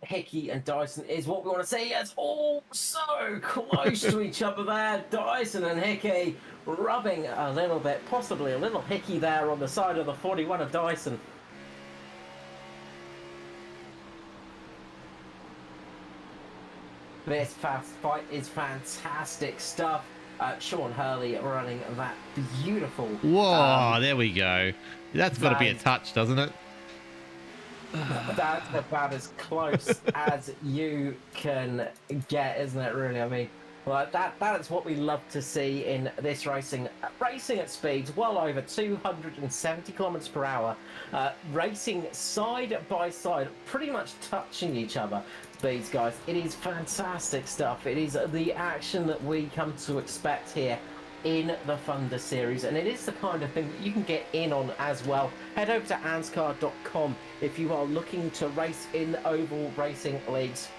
Hickey and Dyson is what we want to see. It's all so close to each other there. Dyson and Hickey rubbing a little bit, possibly a little Hickey there on the side of the 41 of Dyson. This fast fight is fantastic stuff. Sean Hurley running that beautiful. Whoa, there we go. That's got to be a touch, doesn't it? That's about as close as you can get, isn't it? Really, I mean, like that is what we love to see in this racing. Racing at speeds well over 270 kilometers per hour, racing side by side, pretty much touching each other. These guys, it is fantastic stuff. It is the action that we come to expect here in the Thunder series, and it is the kind of thing that you can get in on as well. Head over to ANZCAR.com if you are looking to race in oval racing leagues.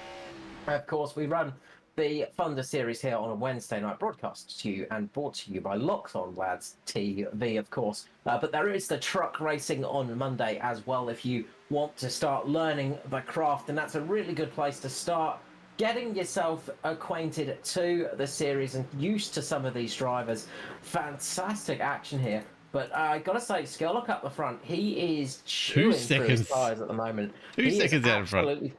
Of course, we run the Thunder series here on a Wednesday night, broadcast to you and brought to you by Locked On Lads TV, of course. But there is the truck racing on Monday as well if you want to start learning the craft, and that's a really good place to start getting yourself acquainted to the series and used to some of these drivers. Fantastic action here. But I gotta say, Skurlock up the front, he is chewing through his tires at the moment. 2 seconds out in front.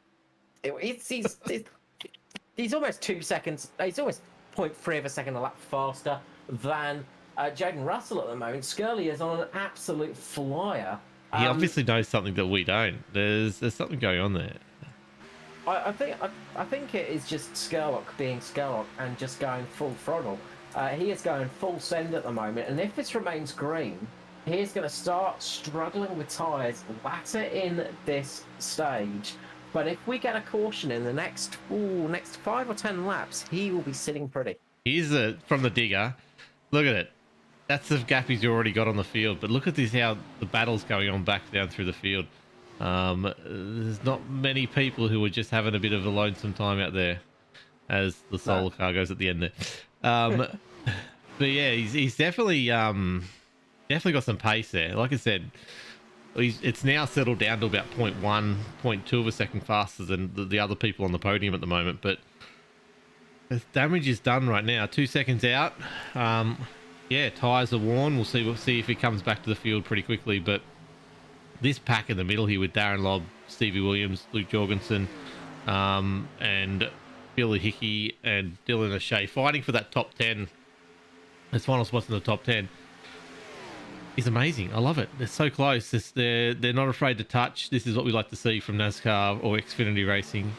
He's almost 2 seconds. He's almost 0.3 of a second a lap faster than Jaden Russell at the moment. Skurley is on an absolute flyer. He obviously knows something that we don't. There's something going on there. I think it is just Skurlock being Skurlock and just going full throttle. He is going full send at the moment, and if this remains green, he is going to start struggling with tyres later in this stage. But if we get a caution in the next 5 or 10 laps, he will be sitting pretty. Here's from the digger. Look at it. That's the gap he's already got on the field. But look at this, how the battle's going on back down through the field. There's not many people who are just having a bit of a lonesome time out there, as the solo car goes at the end there. But yeah, he's definitely got some pace there. Like I said, it's now settled down to about 0.1, 0.2 of a second faster than the other people on the podium at the moment. But the damage is done right now. 2 seconds out. Yeah, tyres are worn. We'll see if he comes back to the field pretty quickly. But this pack in the middle here with Darren Lobb, Stevie Williams, Luke Jorgensen, and Billy Hickey and Dylan O'Shea fighting for that top 10. This final spot's in the top 10. Is amazing. I love it. They're so close. They're not afraid to touch. This is what we like to see from NASCAR or Xfinity racing.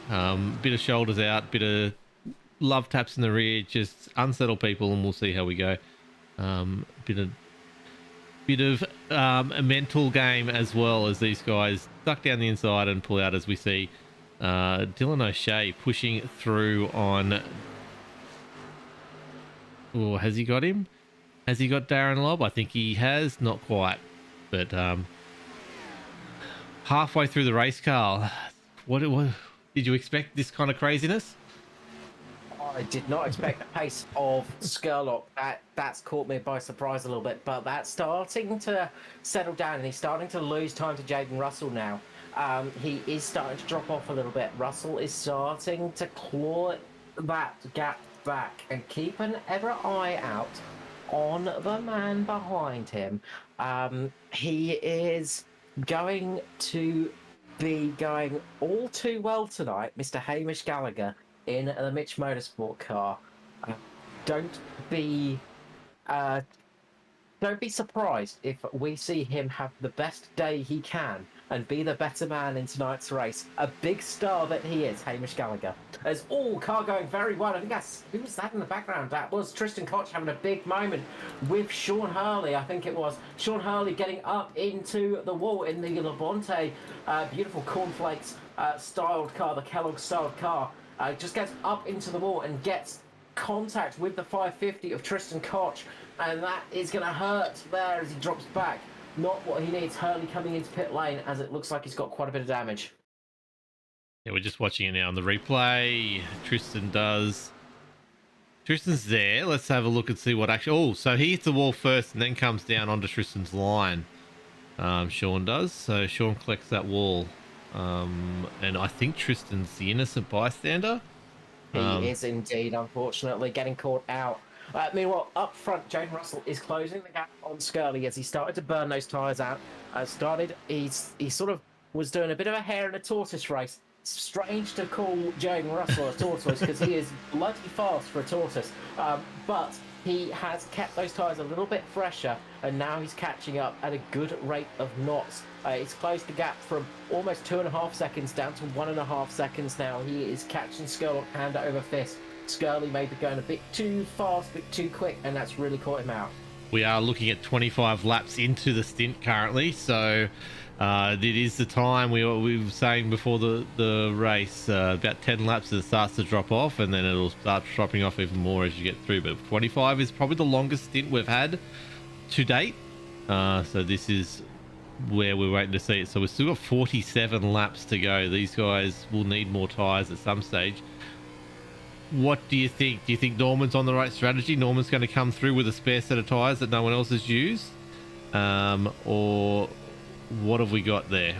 Bit of shoulders out, bit of love taps in the rear, just unsettle people, and we'll see how we go. Bit of a mental game as well, as these guys duck down the inside and pull out, as we see Dylan O'Shea pushing through on. Oh, has he got him? Has he got Darren Lobb? I think he has. Not quite. But halfway through the race, Carl, what did you expect this kind of craziness? I did not expect the pace of Skurlock. That's caught me by surprise a little bit, but that's starting to settle down, and he's starting to lose time to Jaden Russell now. He is starting to drop off a little bit. Russell is starting to claw that gap back and keep an ever eye out on the man behind him. He is going to be going all too well tonight, Mr. Hamish Gallagher, in the Mitch Motorsport car. Uh, don't be don't be surprised if we see him have the best day he can and be the better man in tonight's race. A big star that he is, Hamish Gallagher. As all car going very well. I think that's, who was that in the background? That was Tristan Koch having a big moment with Sean Hurley, I think it was. Sean Hurley getting up into the wall in the Labonte beautiful cornflakes styled car, the Kellogg styled car. Just gets up into the wall and gets contact with the 550 of Tristan Koch, and that is going to hurt there as he drops back. Not what he needs. Hurley coming into pit lane as it looks like he's got quite a bit of damage. Yeah, we're just watching it now on the replay. Tristan's there. Let's have a look and see what actually... Oh, so he hits the wall first and then comes down onto Tristan's line. Sean does. So Sean collects that wall. And I think Tristan's the innocent bystander. He is indeed, unfortunately, getting caught out. Meanwhile, up front, Jaden Russell is closing the gap on Scully as he started to burn those tyres out. He sort of was doing a bit of a hare and a tortoise race. Strange to call Jaden Russell a tortoise because he is bloody fast for a tortoise. But he has kept those tyres a little bit fresher, and now he's catching up at a good rate of knots. He's closed the gap from almost 2.5 seconds down to 1.5 seconds now. He is catching Skirl hand over fist. Skirley may be going a bit too fast, a bit too quick, and that's really caught him out. We are looking at 25 laps into the stint currently, so it is the time we were saying before the race, about 10 laps it starts to drop off, and then it'll start dropping off even more as you get through. But 25 is probably the longest stint we've had to date, so this is where we're waiting to see it. So we've still got 47 laps to go. These guys will need more tyres at some stage. What do you think? Do you think Norman's on the right strategy? Norman's going to come through with a spare set of tyres that no one else has used? Or what have we got there?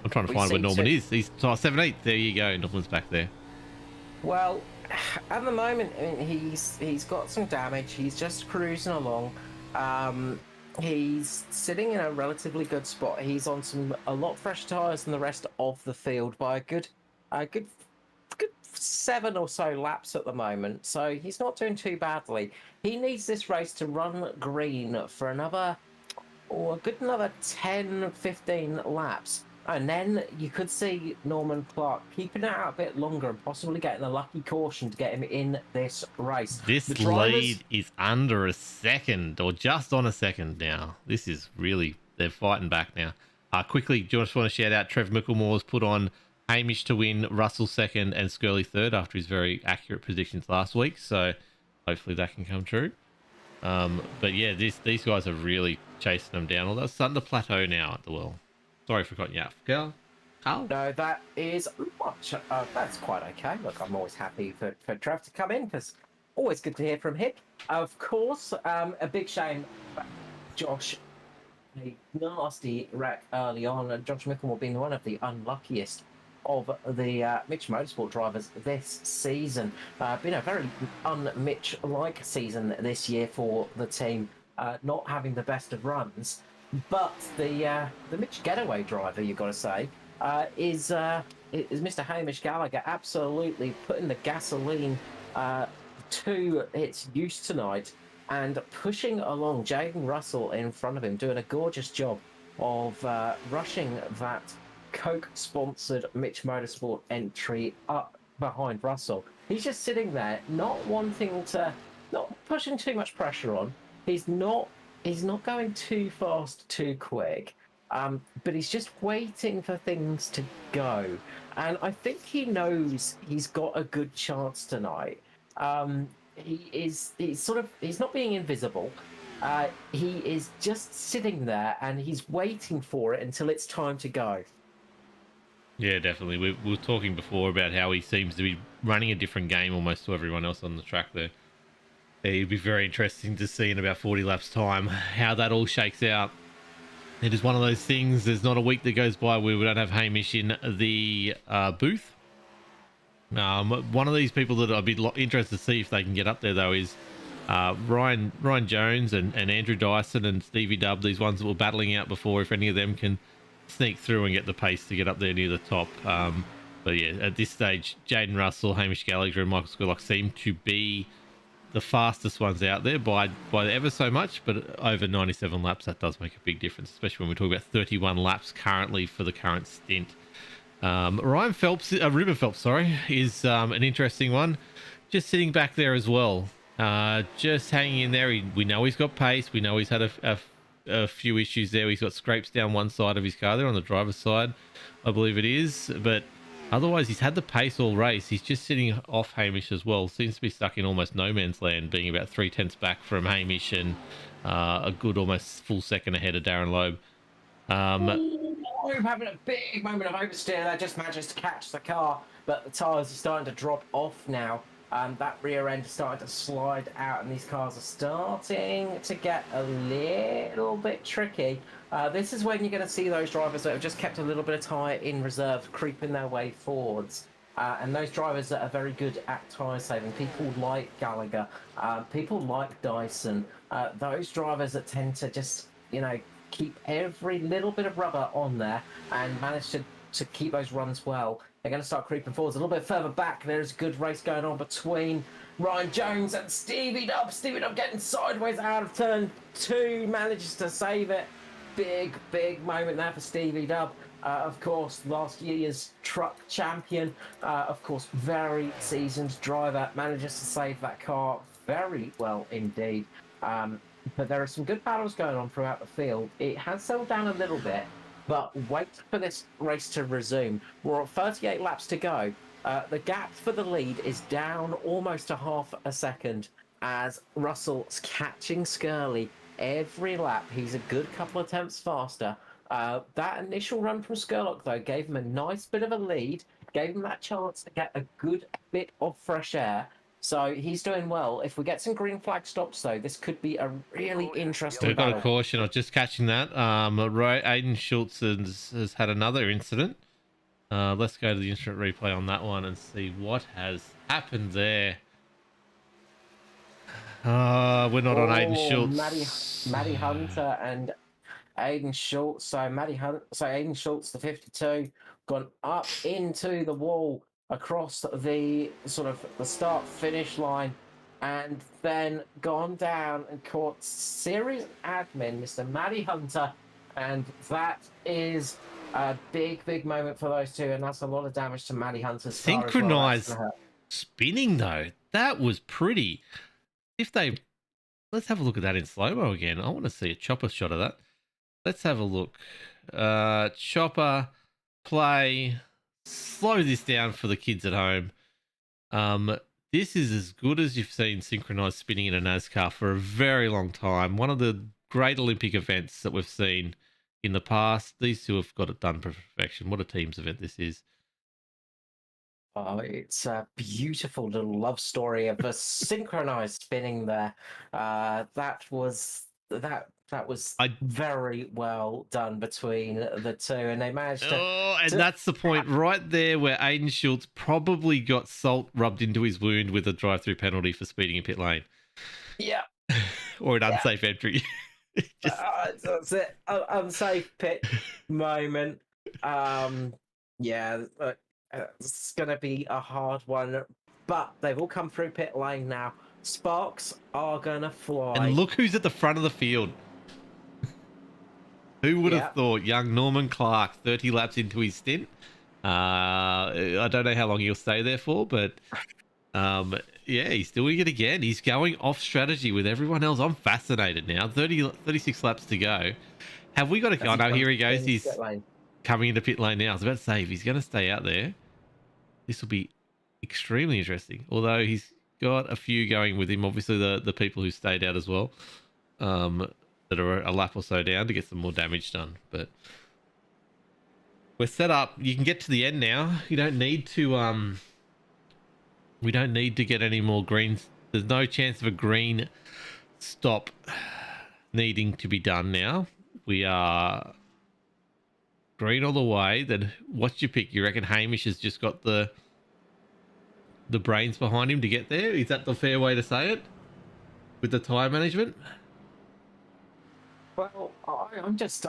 I'm trying to find where Norman is. He's 7-8. There you go. Norman's back there. Well, at the moment, I mean, he's got some damage. He's just cruising along. He's sitting in a relatively good spot. He's on a lot fresher tyres than the rest of the field by a good 7 or so laps at the moment. So he's not doing too badly. He needs this race to run green for another 10, 15 laps. And then you could see Norman Clark keeping it out a bit longer and possibly getting a lucky caution to get him in this race. This lead is under a second, or just on a second now. This is really, they're fighting back now. Quickly, do you just want to shout out Trev Micklemore's put on Hamish to win, Russell second, and Skirley third after his very accurate predictions last week. So hopefully that can come true. But yeah, these guys are really chasing them down. Although it's starting to plateau now at the well. Sorry for cutting you off. Carl? No, that is much. That's quite okay. Look, I'm always happy for Trev to come in because always good to hear from him. Of course, a big shame, Josh. A nasty wreck early on, and Josh Micklemore being one of the unluckiest of the Mitch Motorsport drivers this season. Been a very un-Mitch-like season this year for the team, not having the best of runs. But the Mitch Getaway driver, you've got to say, is Mr. Hamish Gallagher, absolutely putting the gasoline to its use tonight and pushing along Jaden Russell in front of him, doing a gorgeous job of rushing that Coke-sponsored Mitch Motorsport entry up behind Russell. He's just sitting there, not pushing too much pressure on. He's not going too fast, too quick, but he's just waiting for things to go. And I think he knows he's got a good chance tonight. He's not being invisible. He is just sitting there and he's waiting for it until it's time to go. Yeah, definitely. We were talking before about how he seems to be running a different game almost to everyone else on the track there. It'd be very interesting to see in about 40 laps time how that all shakes out. It is one of those things, there's not a week that goes by where we don't have Hamish in the booth. One of these people that I'd be interested to see if they can get up there though is Ryan Jones and Andrew Dyson and Stevie Dubb. These ones that were battling out before. If any of them can sneak through and get the pace to get up there near the top. But yeah, at this stage, Jaden Russell, Hamish Gallagher, and Michael Skurlock seem to be the fastest ones out there by ever so much. But over 97 laps, that does make a big difference, especially when we talk about 31 laps currently for the current stint. Ryan Phelps, Ruben Phelps, sorry, is an interesting one. Just sitting back there as well. Just hanging in there. We know he's got pace. We know he's had a few issues there. He's got scrapes down one side of his car there on the driver's side, I believe it is. But otherwise, he's had the pace all race. He's just sitting off Hamish as well. Seems to be stuck in almost no man's land, being about 3/10 back from Hamish and a good almost full second ahead of Darren Loeb. Loeb having a big moment of oversteer there, just manages to catch the car, but the tyres are starting to drop off now. That rear end is starting to slide out, and these cars are starting to get a little bit tricky. This is when you're going to see those drivers that have just kept a little bit of tyre in reserve creeping their way forwards. And those drivers that are very good at tyre saving, people like Gallagher, people like Dyson, those drivers that tend to just, keep every little bit of rubber on there and manage to keep those runs well. They're going to start creeping forwards a little bit further back. There's a good race going on between Ryan Jones and Stevie Dubb. Stevie Dubb getting sideways out of turn 2, manages to save it. Big moment there for Stevie Dubb. Of course, last year's truck champion. Of course, very seasoned driver. Manages to save that car very well indeed. But there are some good battles going on throughout the field. It has settled down a little bit, but wait for this race to resume. We're at 38 laps to go. The gap for the lead is down almost a half a second as Russell's catching Skurley every lap. He's a good couple of attempts faster. That initial run from Skurlock, though, gave him a nice bit of a lead, gave him that chance to get a good bit of fresh air. So he's doing well. If we get some green flag stops, though, this could be a really interesting We've got battle. a caution. I was just catching that. Aiden Schultz has had another incident. Let's go to the instant replay on that one and see what has happened there. We're not on Aiden Schultz. Matty Hunter and Aiden Schultz. So Aiden Schultz, the 52, gone up into the wall across the sort of the start-finish line, and then gone down and caught series admin, Mr. Matty Hunter, and that is a big moment for those two, and that's a lot of damage to Matty Hunter's car. Synchronized spinning though, that was pretty. Let's have a look at that in slow-mo again. I want to see a chopper shot of that. Let's have a look. Chopper, play. Slow this down for the kids at home. This is as good as you've seen synchronized spinning in a NASCAR for a very long time. One of the great Olympic events that we've seen in the past. These two have got it done to perfection. What a team's event this is. Oh, it's a beautiful little love story of a synchronized spinning there. That was very well done between the two, and they managed to. Oh, and that's the point right there where Aiden Schultz probably got salt rubbed into his wound with a drive-through penalty for speeding in pit lane. Yeah. Or an unsafe entry. That's it. Unsafe pit moment. It's gonna be a hard one, but they've all come through pit lane now. Sparks are gonna fly. And look who's at the front of the field. Who would have thought young Norman Clark, 30 laps into his stint? I don't know how long he'll stay there for, but he's doing it again. He's going off strategy with everyone else. I'm fascinated now. 36 laps to go. Have we got a... Oh, no, here he goes. He's coming into pit lane now. I was about to say, if he's going to stay out there, this will be extremely interesting. Although he's got a few going with him. Obviously, the people who stayed out as well. That are a lap or so down to get some more damage done. But we're set up. You can get to the end now. You don't need to we don't need to get any more greens. There's no chance of a green stop needing to be done now. We are green all the way. Then what's your pick? You reckon Hamish has just got the the brains behind him to get there. Is that the fair way to say it? With the tyre management? Well, I'm just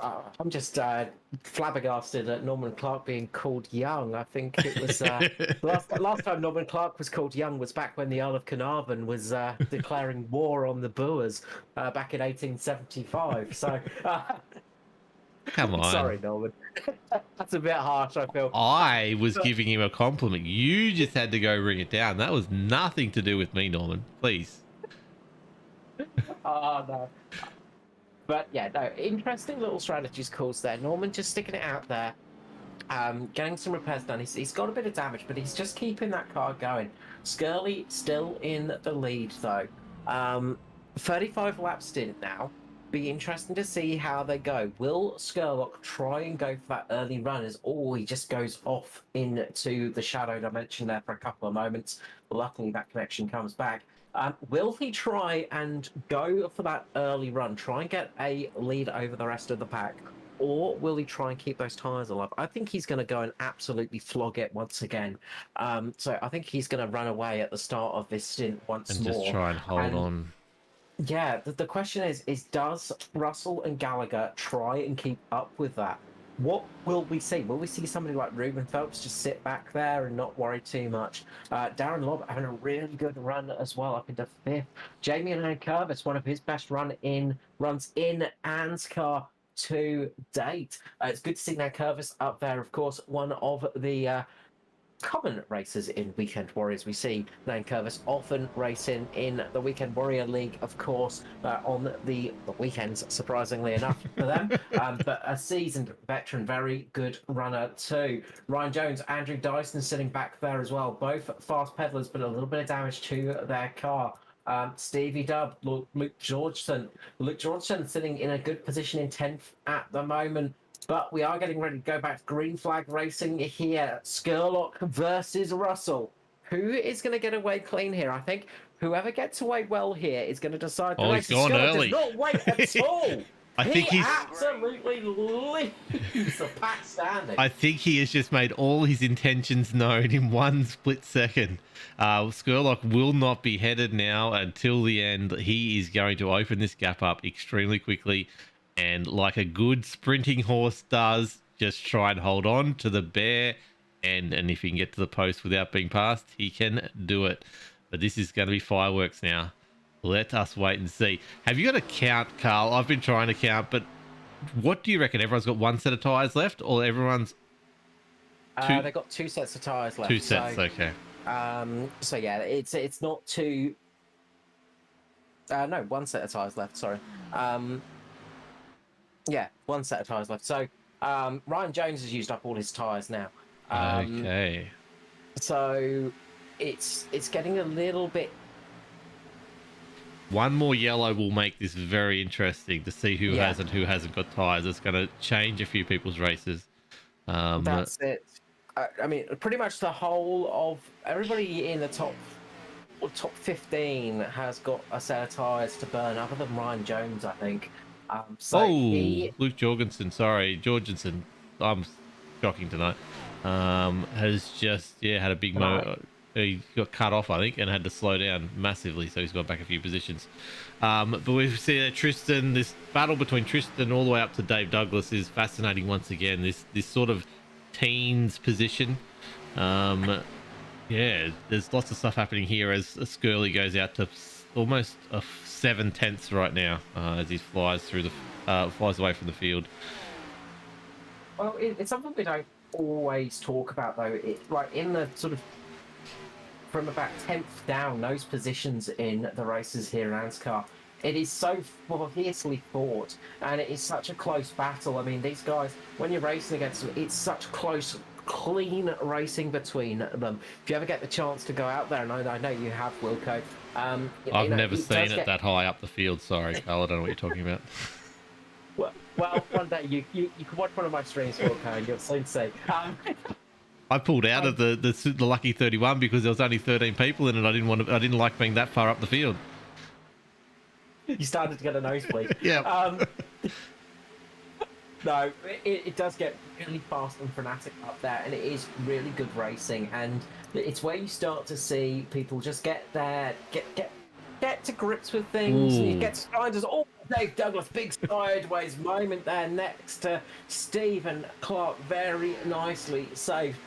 flabbergasted at Norman Clark being called young. I think it was last time Norman Clark was called young was back when the Earl of Carnarvon was declaring war on the Boers back in 1875. So, Come on. sorry, Norman, that's a bit harsh. I feel. I was giving him a compliment. You just had to go ring it down. That was nothing to do with me, Norman. Please. Oh no. But yeah, no, interesting little strategies calls there. Norman just sticking it out there, getting some repairs done. He's got a bit of damage, but he's just keeping that car going. Skirley still in the lead though. 35 laps in now. Be interesting to see how they go. Will Skurlock try and go for that early run he just goes off into the shadow dimension there for a couple of moments. Luckily that connection comes back. Will he try and go for that early run, try and get a lead over the rest of the pack, or will he try and keep those tyres alive? I think he's going to go and absolutely flog it once again. So I think he's going to run away at the start of this stint once more. And just try and hold on. Yeah, the question is does Russell and Gallagher try and keep up with that? What will we see? Will we see somebody like Ruben Phelps just sit back there and not worry too much? Darren Lobb having a really good run as well, up into 5th. Jamie and Curvis, one of his best runs in ANZCAR to date. It's good to see Nan Curvis up there, of course, one of the common racers in Weekend Warriors. We see Nan Curvis often racing in the Weekend Warrior League, of course, on the weekends, surprisingly enough for them. But a seasoned veteran, very good runner too. Ryan Jones, Andrew Dyson sitting back there as well. Both fast pedalers, but a little bit of damage to their car. Stevie Dubb, Luke Georgeson. Luke Georgeson sitting in a good position in 10th at the moment. But we are getting ready to go back to green flag racing here. Skurlock versus Russell. Who is going to get away clean here? I think whoever gets away well here is going to decide the race. He's gone Skurlock early. does not wait at all. I think he's absolutely leaves the pack standing. I think he has just made all his intentions known in one split second. Skurlock will not be headed now until the end. He is going to open this gap up extremely quickly. And like a good sprinting horse does, just try and hold on to the bear. And if he can get to the post without being passed, he can do it. But this is going to be fireworks now. Let us wait and see. Have you got a count, Carl? I've been trying to count, but what do you reckon? Everyone's got one set of tyres left, or everyone's two? They've got 2 sets of tyres left. 2 sets, okay. So yeah, it's not too... no, 1 set of tyres left, sorry. Yeah, 1 set of tyres left. So Ryan Jones has used up all his tyres now. Okay. So it's getting a little bit... One more yellow will make this very interesting to see who has and who hasn't got tyres. It's going to change a few people's races. That's it. I mean, pretty much the whole of... Everybody in the top 15 has got a set of tyres to burn, other than Ryan Jones, I think. Luke Jorgensen. I'm shocking tonight. Has just had a big moment. He got cut off, I think, and had to slow down massively, so he's got back a few positions. But we see that Tristan, this battle between Tristan all the way up to Dave Douglas is fascinating once again. This sort of teens position. There's lots of stuff happening here as Skirley goes out to almost 7/10 right now as he flies away from the field. Well, it's something we don't always talk about, though. Like in the sort of from about 10th down, those positions in the races here in ANZCAR, it is so fiercely fought, and it is such a close battle. I mean, these guys, when you're racing against them, it's such close, clean racing between them. If you ever get the chance to go out there, and I know you have, Wilco. I've never seen it that high up the field. Sorry, Carl, I don't know what you're talking about. Well, one day you can watch one of my streams, Wilco, and you'll soon see. I pulled out of the Lucky 31 because there was only 13 people in it. I didn't like being that far up the field. You started to get a nosebleed. Yeah. No, it does get really fast and frenetic up there, and it is really good racing. And it's where you start to see people just get there, get to grips with things, and you Ooh. get to find us. Oh, Dave Douglas, big sideways moment there next to Stephen Clark, very nicely saved.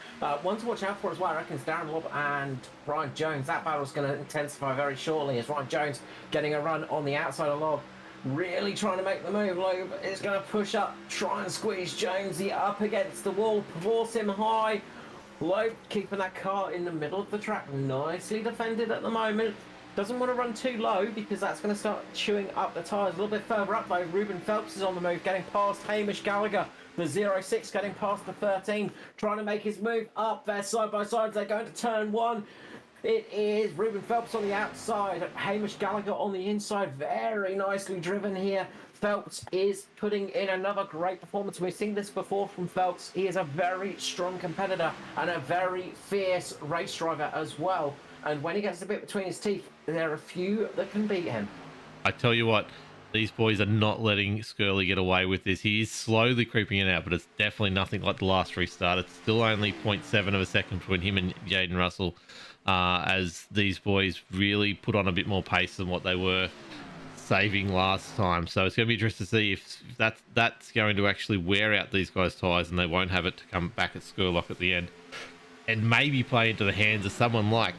One to watch out for as well, I reckon, is Darren Lobb and Ryan Jones. That battle's going to intensify very shortly as Ryan Jones getting a run on the outside of Lobb. Really trying to make the move. Loeb is going to push up, try and squeeze Jonesy up against the wall, force him high. Loeb keeping that car in the middle of the track, nicely defended at the moment. Doesn't want to run too low because that's going to start chewing up the tyres. A little bit further up though, Ruben Phelps is on the move, getting past Hamish Gallagher. The 06 getting past the 13, trying to make his move up there side by side as they're going to turn one. It is Ruben Phelps on the outside, Hamish Gallagher on the inside. Very nicely driven here. Phelps is putting in another great performance. We've seen this before from Phelps. He is a very strong competitor and a very fierce race driver as well. And when he gets a bit between his teeth, there are a few that can beat him. I tell you what, these boys are not letting Skurley get away with this. He is slowly creeping it out, but it's definitely nothing like the last restart. It's still only 0.7 of a second between him and Jaden Russell, as these boys really put on a bit more pace than what they were saving last time. So it's going to be interesting to see if that's going to actually wear out these guys' tyres and they won't have it to come back at Skurlock at the end. And maybe play into the hands of someone like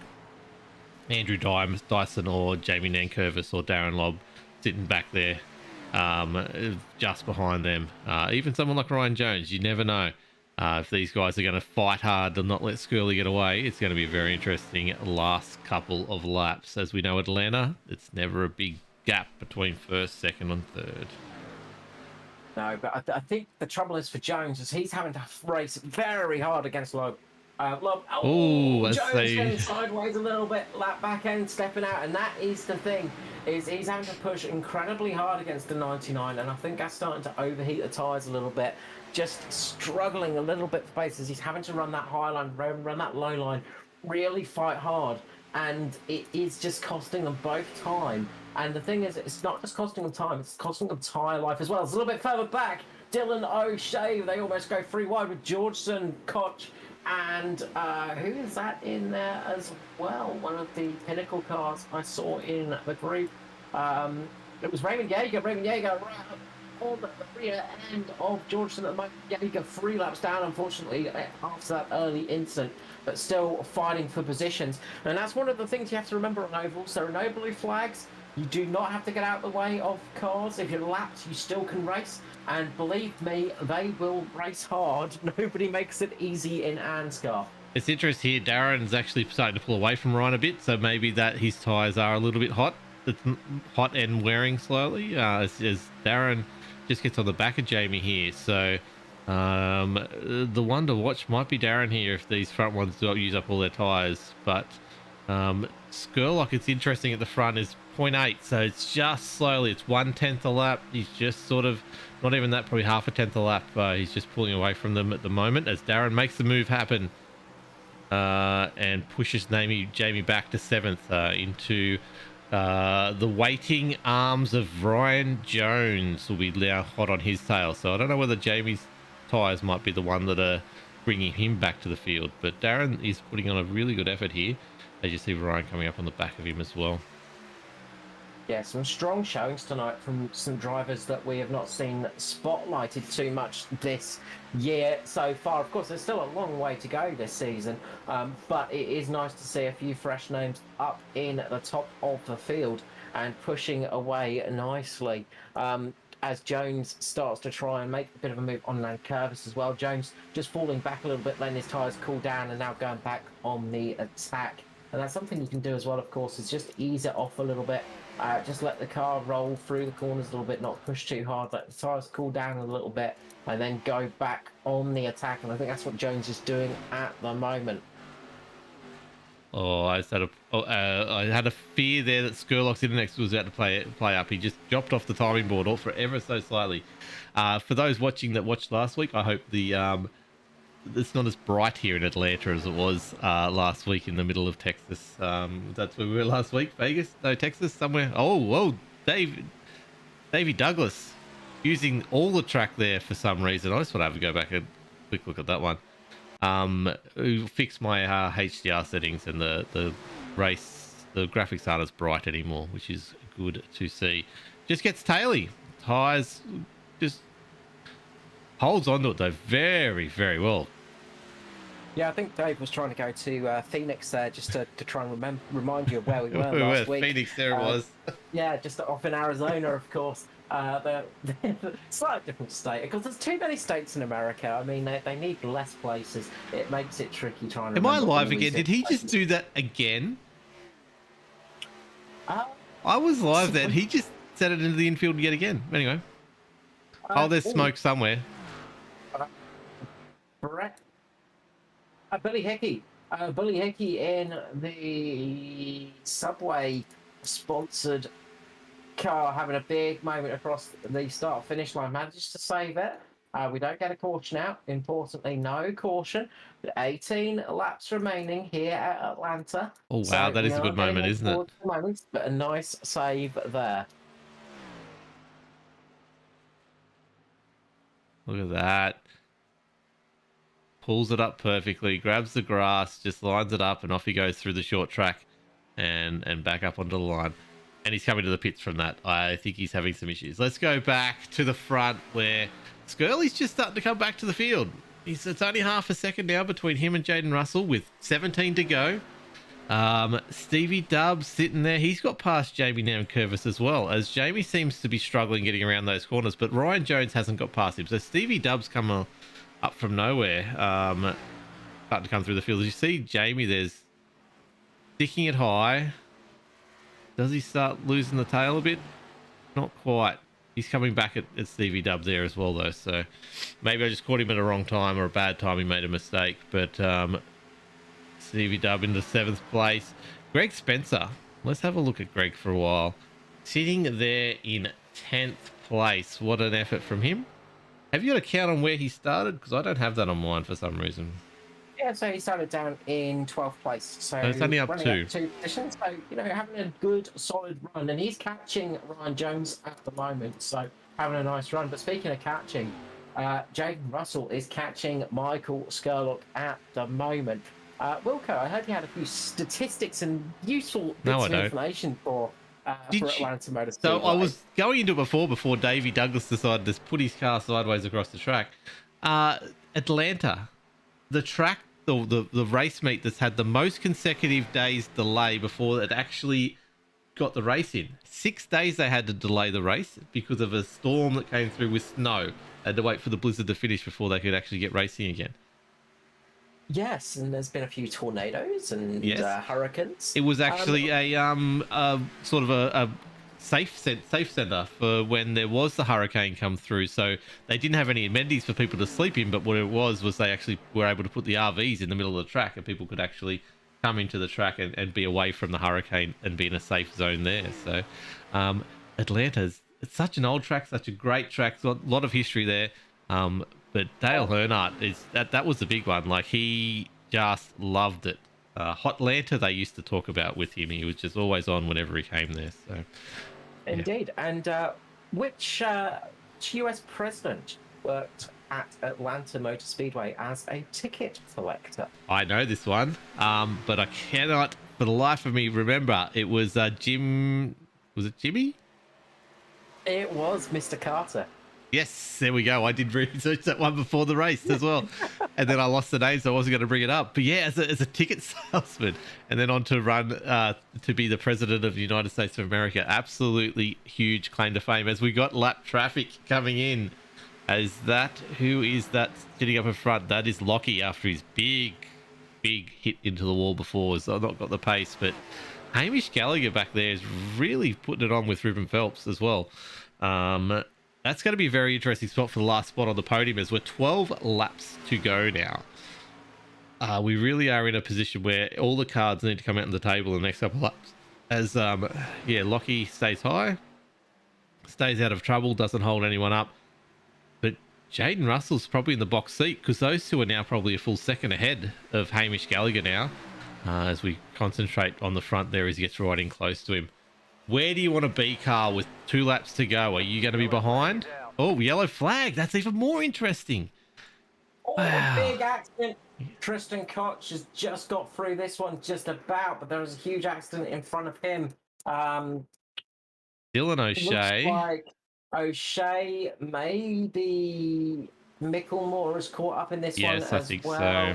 Andrew Dyson or Jamie Nankervis or Darren Lobb sitting back there just behind them. Even someone like Ryan Jones, you never know. If these guys are going to fight hard to not let Skurley get away, it's going to be a very interesting last couple of laps. As we know, Atlanta, it's never a big gap between first, second and third. No, but I think the trouble is for Jones is he's having to race very hard against Loeb. Jones getting sideways a little bit, lap back end stepping out, and that is the thing, is he's having to push incredibly hard against the 99, and I think that's starting to overheat the tyres a little bit, just struggling a little bit for pace as he's having to run that high line, run that low line, really fight hard, and it is just costing them both time. And the thing is, it's not just costing them time, it's costing them tyre life as well. It's a little bit further back, Dylan O'Shea, they almost go 3 wide with Georgeson, Koch, and who is that in there as well? One of the Pinnacle cars I saw in the group. It was Raymond Yeager. Raymond Yeager on the rear end of Georgeson at the moment. Yeager 3 laps down, unfortunately, after that early incident, but still fighting for positions. And that's one of the things you have to remember on ovals. There are no blue flags. You do not have to get out of the way of cars. If you're lapped, you still can race. And believe me, they will race hard. Nobody makes it easy in ANZCAR. It's interesting here. Darren's actually starting to pull away from Ryan a bit, so maybe that his tyres are a little bit hot. It's hot and wearing slowly. As Darren just gets on the back of Jamie here. So the one to watch might be Darren here if these front ones don't use up all their tyres. But Skurlock, it's interesting at the front, is 0.8, so it's just slowly, it's 1/10 a lap. He's just sort of not even that, probably half a tenth a lap. He's just pulling away from them at the moment as Darren makes the move happen and pushes Jamie back to 7th into the waiting arms of Ryan Jones. Will be now hot on his tail, so I don't know whether Jamie's tyres might be the one that are bringing him back to the field, but Darren is putting on a really good effort here as you see Ryan coming up on the back of him as well. Yeah, some strong showings tonight from some drivers that we have not seen spotlighted too much this year so far. Of course, there's still a long way to go this season, but it is nice to see a few fresh names up in the top of the field and pushing away nicely. As Jones starts to try and make a bit of a move on Nankervis as well. Jones just falling back a little bit, letting his tyres cool down and now going back on the attack. And that's something you can do as well, of course, is just ease it off a little bit. Just let the car roll through the corners a little bit, not push too hard, let the tyres cool down a little bit, and then go back on the attack. And I think that's what Jones is doing at the moment. Oh, I had a fear there that Skurlock's internet was about to play up. He just dropped off the timing board all for ever so slightly. For those watching that watched last week, I hope it's not as bright here in Atlanta as it was last week in the middle of Texas. That's where we were last week. Vegas? No, Texas somewhere. Oh, whoa, Davey Douglas. using all the track there for some reason. I just want to have a go back and quick look at that one. Fix my HDR settings, and the graphics aren't as bright anymore, which is good to see. Just gets taily. Tires just holds on to it though very, very well. Yeah, I think Dave was trying to go to Phoenix there just to try and remind you of where we were We last were week. Phoenix, there it was. Yeah, just off in Arizona, of course. The slightly different state, because there's too many states in America. I mean, they need less places. It makes it tricky trying to Am I remember live all again? these Did he just places. do that again? Uh, I was live then. He just set it into the infield yet again. Anyway. Oh, there's smoke somewhere. Brett. Billy Hickey. Billy Hickey in the Subway sponsored car having a big moment across the start finish line, manages to save it. We don't get a caution out. Importantly, no caution. 18 laps remaining here at Atlanta. Oh, wow, So that is we a are good moment, getting isn't it? towards the moments, but a nice save there. Look at that. Pulls it up perfectly, grabs the grass, just lines it up, and off he goes through the short track and back up onto the line. And he's coming to the pits from that. I think he's having some issues. Let's go back to the front where Skirley's just starting to come back to the field. It's only half a second now between him and Jaden Russell with 17 to go. Stevie Dubs sitting there. He's got past Jamie Namkervis as well, as Jamie seems to be struggling getting around those corners, but Ryan Jones hasn't got past him. So Stevie Dubs come up from nowhere, starting to come through the field. As you see Jamie, there's sticking it high. Does he start losing the tail a bit? Not quite. He's coming back at Stevie Dubs there as well, though. So maybe I just caught him at a wrong time or a bad time. He made a mistake. But Stevie Dub into 7th place. Greg Spencer. Let's have a look at Greg for a while. Sitting there in 10th place. What an effort from him. Have you got a count on where he started? Because I don't have that on mine for some reason. Yeah, so he started down in 12th place. So it's only up running 2 positions. So, having a good, solid run. And he's catching Ryan Jones at the moment. So having a nice run. But speaking of catching, Jaden Russell is catching Michael Skurlock at the moment. Wilco, I heard you had a few statistics and useful bits of information for Atlanta Motor Speedway. So I was going into it before Davey Douglas decided to put his car sideways across the track. Atlanta, the track, the race meet that's had the most consecutive days delay before it actually got the race in. 6 days they had to delay the race because of a storm that came through with snow. They had to wait for the blizzard to finish before they could actually get racing again. Yes, and there's been a few tornadoes and hurricanes. It was actually a sort of a safe center for when there was the hurricane come through. So they didn't have any amenities for people to sleep in, but what it was they actually were able to put the RVs in the middle of the track, and people could actually come into the track and be away from the hurricane and be in a safe zone there. So Atlanta's, it's such an old track, such a great track, a lot of history there. But Dale Earnhardt, that was the big one. Like, he just loved it. Hotlanta they used to talk about with him. He was just always on whenever he came there. So Indeed. And which US president worked at Atlanta Motor Speedway as a ticket collector? I know this one, but I cannot for the life of me remember. It was Jim. Was it Jimmy? It was Mr. Carter. Yes, there we go. I did research that one before the race as well. And then I lost the name, so I wasn't going to bring it up. But yeah, as a ticket salesman, and then on to run to be the president of the United States of America. Absolutely huge claim to fame. As we got lap traffic coming in, who is that sitting up in front? That is Lockie after his big hit into the wall before. So I've not got the pace, but Hamish Gallagher back there is really putting it on with Ruben Phelps as well. That's going to be a very interesting spot for the last spot on the podium, as we're 12 laps to go now. We really are in a position where all the cards need to come out on the table in the next couple of laps. As, Lockie stays high, stays out of trouble, doesn't hold anyone up. But Jaden Russell's probably in the box seat, because those two are now probably a full second ahead of Hamish Gallagher now, as we concentrate on the front there as he gets right in close to him. Where do you want to be, Carl, with 2 laps to go? Are you going to be behind, Oh, yellow flag. That's even more interesting. Oh, Wow. big accident. Tristan Koch has just got through this one just about, but there was a huge accident in front of him. Dylan Looks O'Shea. like O'Shea, maybe Micklemore is caught up in this one Yes, I as think well. so.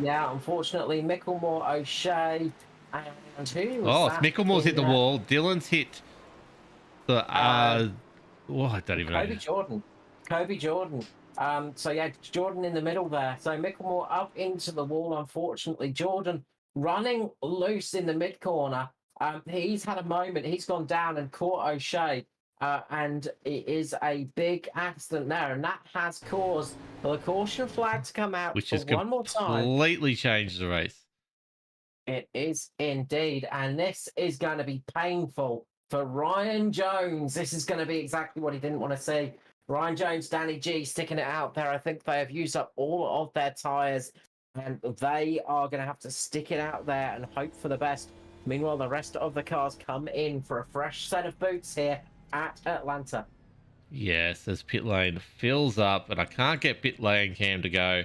Yeah, unfortunately, Micklemore, O'Shea, and who was Oh, that? Micklemore's hit the wall. Dylan's hit the oh, I don't even know. Kobe Jordan. Kobe Jordan. So yeah, Jordan in the middle there. So Micklemore up into the wall, unfortunately. Jordan running loose in the mid corner. He's had a moment. He's gone down and caught O'Shea. And it is a big accident there. And that has caused the caution flag to come out Which for has one more time. completely changed the race. It is indeed. And this is going to be painful for Ryan Jones. This is going to be exactly what he didn't want to see. Ryan Jones, Danny G sticking it out there. I think they have used up all of their tyres and they are going to have to stick it out there and hope for the best. Meanwhile, the rest of the cars come in for a fresh set of boots here at Atlanta. Yes, as pit lane fills up, and I can't get pit lane cam to go.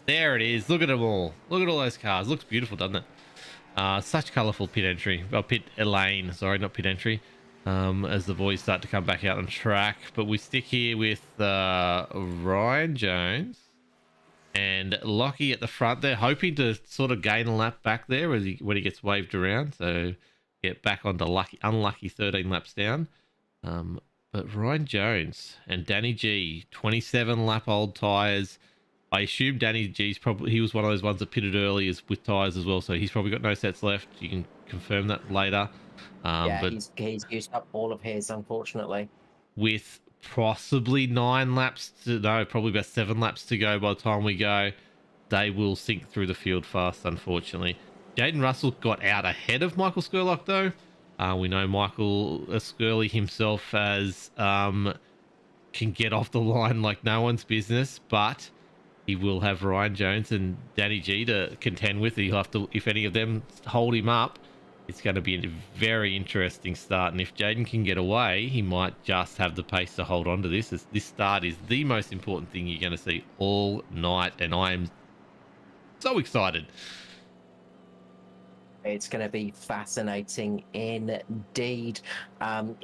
There it is. Look at them all. Look at all those cars. Looks beautiful, doesn't it? Such colourful pit entry. Well, pit lane. Sorry, not pit entry. As the boys start to come back out on track. But we stick here with Ryan Jones and Lockie at the front. They're hoping to sort of gain a lap back there when he gets waved around. So get back onto unlucky 13 laps down. But Ryan Jones and Danny G, 27 lap old tyres. I assume Danny G's he was one of those ones that pitted early with tyres as well, so he's probably got no sets left. You can confirm that later. Yeah, but he's used up all of his, unfortunately. with possibly probably about 7 laps to go by the time we go, they will sink through the field fast, unfortunately. Jaden Russell got out ahead of Michael Skurlock, though. We know Michael Skurley himself can get off the line like no one's business, but he will have Ryan Jones and Danny G to contend with. He'll have to, if any of them hold him up, it's going to be a very interesting start. And if Jaden can get away, he might just have the pace to hold on to this. This start is the most important thing you're going to see all night, and I am so excited. It's going to be fascinating indeed.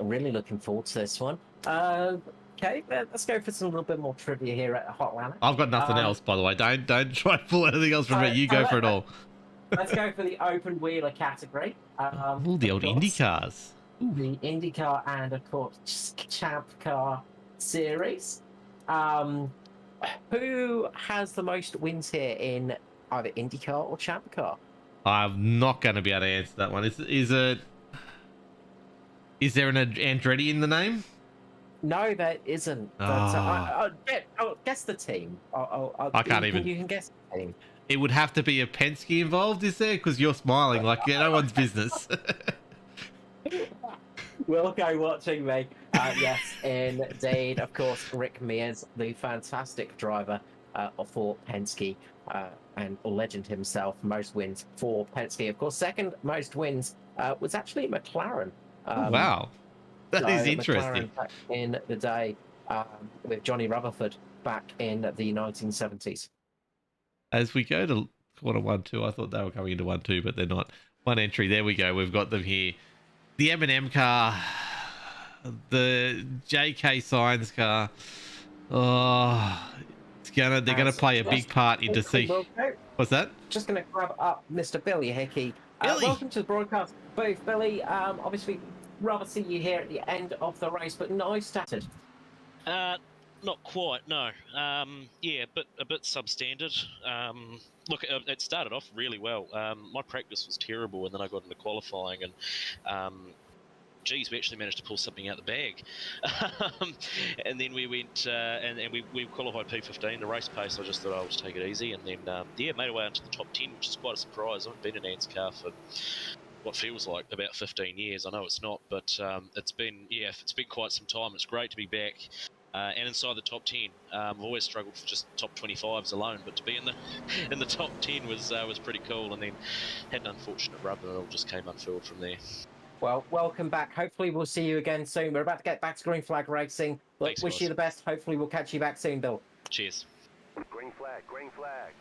Really looking forward to this one. Okay, let's go for some little bit more trivia here at Hotlanta. I've got nothing else, by the way. Don't try to pull anything else from it. You go for it all. Let's go for the open wheeler category. The old Indy cars. The IndyCar and, of course, Champ Car series. Who has the most wins here in either IndyCar or Champ Car? I'm not going to be able to answer that one. Is there an Andretti in the name? No, there isn't. But I'll guess the team. I can't even. You can guess the team. It would have to be a Penske involved, is there? Because you're smiling like no one's business. Wilco watching me. Yes, indeed. Of course, Rick Mears, the fantastic driver for Penske and legend himself, most wins for Penske. Of course, second most wins was actually McLaren. Wow. That is interesting. McLaren back in the day with Johnny Rutherford back in the 1970s. As we go to quarter 1-2, I thought they were coming into 1-2, but they're not. One entry. There we go. We've got them here. The M&M car, the JK Signs car. Oh, they're gonna play a big part into What's that? Just gonna grab up Mr. Billy Hickey. Billy. Welcome to the broadcast booth, Billy. Obviously, rather see you here at the end of the race, but nice started. Not quite, no. Yeah, but a bit substandard. Look, it started off really well. My practice was terrible, and then I got into qualifying, and geez, we actually managed to pull something out the bag. And then we went, and we qualified P15, the race pace. I just thought I'll just take it easy, and then yeah, made our way into the top 10, which is quite a surprise. I haven't been in ANZCAR for what feels like about 15 years. I know it's not, but it's been quite some time. It's great to be back. And inside the top 10, I've always struggled for just top 25s alone, but to be in the top 10 was pretty cool. And then had an unfortunate rub, and it all just came unfurled from there. Well, welcome back. Hopefully, we'll see you again soon. We're about to get back to green flag racing. Look, Thanks, wish guys. you the best. Hopefully we'll catch you back soon, Bill. Cheers. Green flag, green flag.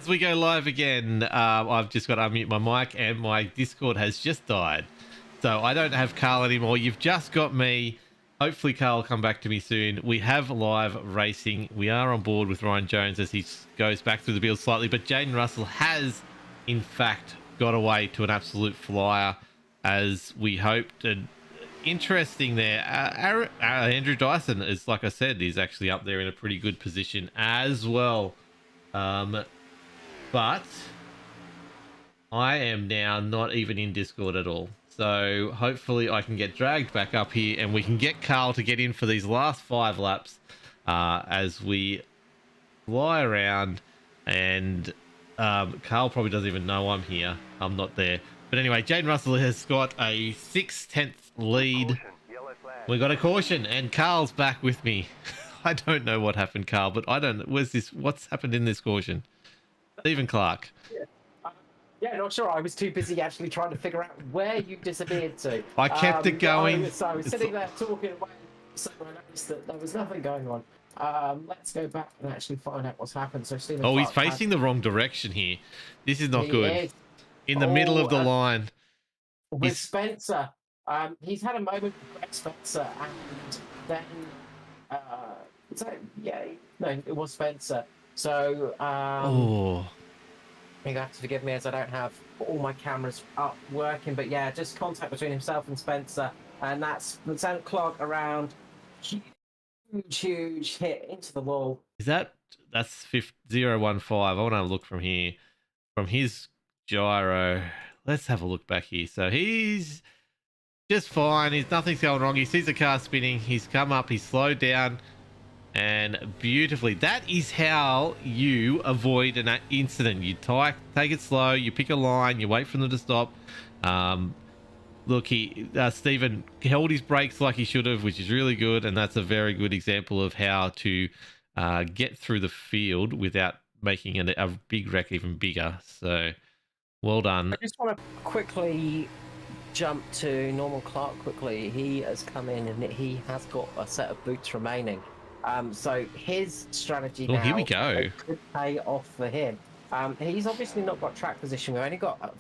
As we go live again, I've just got to unmute my mic and my Discord has just died. So I don't have Carl anymore. You've just got me. Hopefully Carl will come back to me soon. We have live racing. We are on board with Ryan Jones as he goes back through the field slightly. But Jaden Russell has, in fact, got away to an absolute flyer as we hoped. And interesting there. Andrew Dyson is, like I said, is actually up there in a pretty good position as well. But I am now not even in Discord at all. So hopefully I can get dragged back up here and we can get Carl to get in for these last 5 laps as we fly around. And Carl probably doesn't even know I'm here. I'm not there. But anyway, Jaden Russell has got a 6/10 lead. Caution, yellow flag. We got a caution and Carl's back with me. I don't know what happened, Carl, but I don't. What's happened in this caution? Stephen Clark. Yeah, not sure. I was too busy actually trying to figure out where you disappeared to. I kept it going. So I was sitting there talking away, so I noticed that there was nothing going on. Let's go back and actually find out what's happened. So Stephen Oh, he's Clark facing the wrong direction here. This is not he good. is In the middle of the line. with He's- Spencer. He's had a moment with Greg Spencer, and then no, it was Spencer. So Oh, you have to forgive me as I don't have all my cameras up working, but yeah, just contact between himself and Spencer, and that's Lieutenant Clark around. Huge hit into the wall. is that's 015? I want to look from here, from his gyro. Let's have a look back here. So he's just fine. Nothing's going wrong. He sees the car spinning. He's come up. He's slowed down. And beautifully, that is how you avoid an incident. You take it slow, you pick a line, you wait for them to stop. Look, Stephen held his brakes like he should have, which is really good, and that's a very good example of how to get through the field without making a big wreck even bigger. So, well done. I just want to quickly jump to Norman Clark quickly. He has come in and he has got a set of boots remaining. So his strategy now Here we go. could pay off for him. He's obviously not got track position. We've only got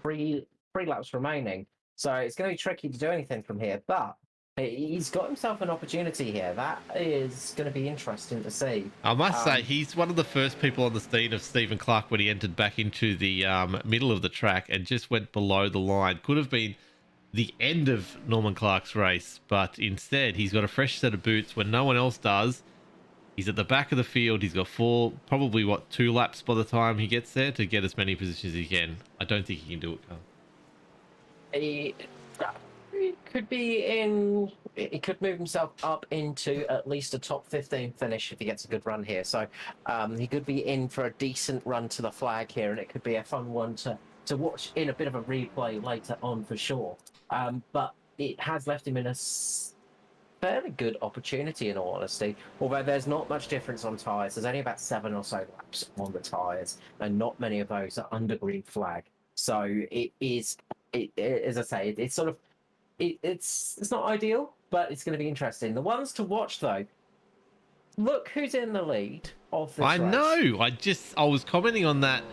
three laps remaining, so it's going to be tricky to do anything from here. But he's got himself an opportunity here. That is going to be interesting to see. I must say, he's one of the first people on the scene of Stephen Clark when he entered back into the middle of the track and just went below the line. Could have been the end of Norman Clark's race, but instead he's got a fresh set of boots when no one else does. He's at the back of the field. He's got probably 2 laps by the time he gets there to get as many positions as he can. I don't think he can do it, Carl. He could be in. He could move himself up into at least a top 15 finish if he gets a good run here. So he could be in for a decent run to the flag here, and it could be a fun one to watch in a bit of a replay later on for sure. But it has left him in a fairly good opportunity, in all honesty. Although there's not much difference on tyres. There's only about 7 or so laps on the tyres, and not many of those are under green flag. So it is, as I say, it's sort of, it's not ideal, but it's going to be interesting. The ones to watch, though, look who's in the lead of this race. know. I was commenting on that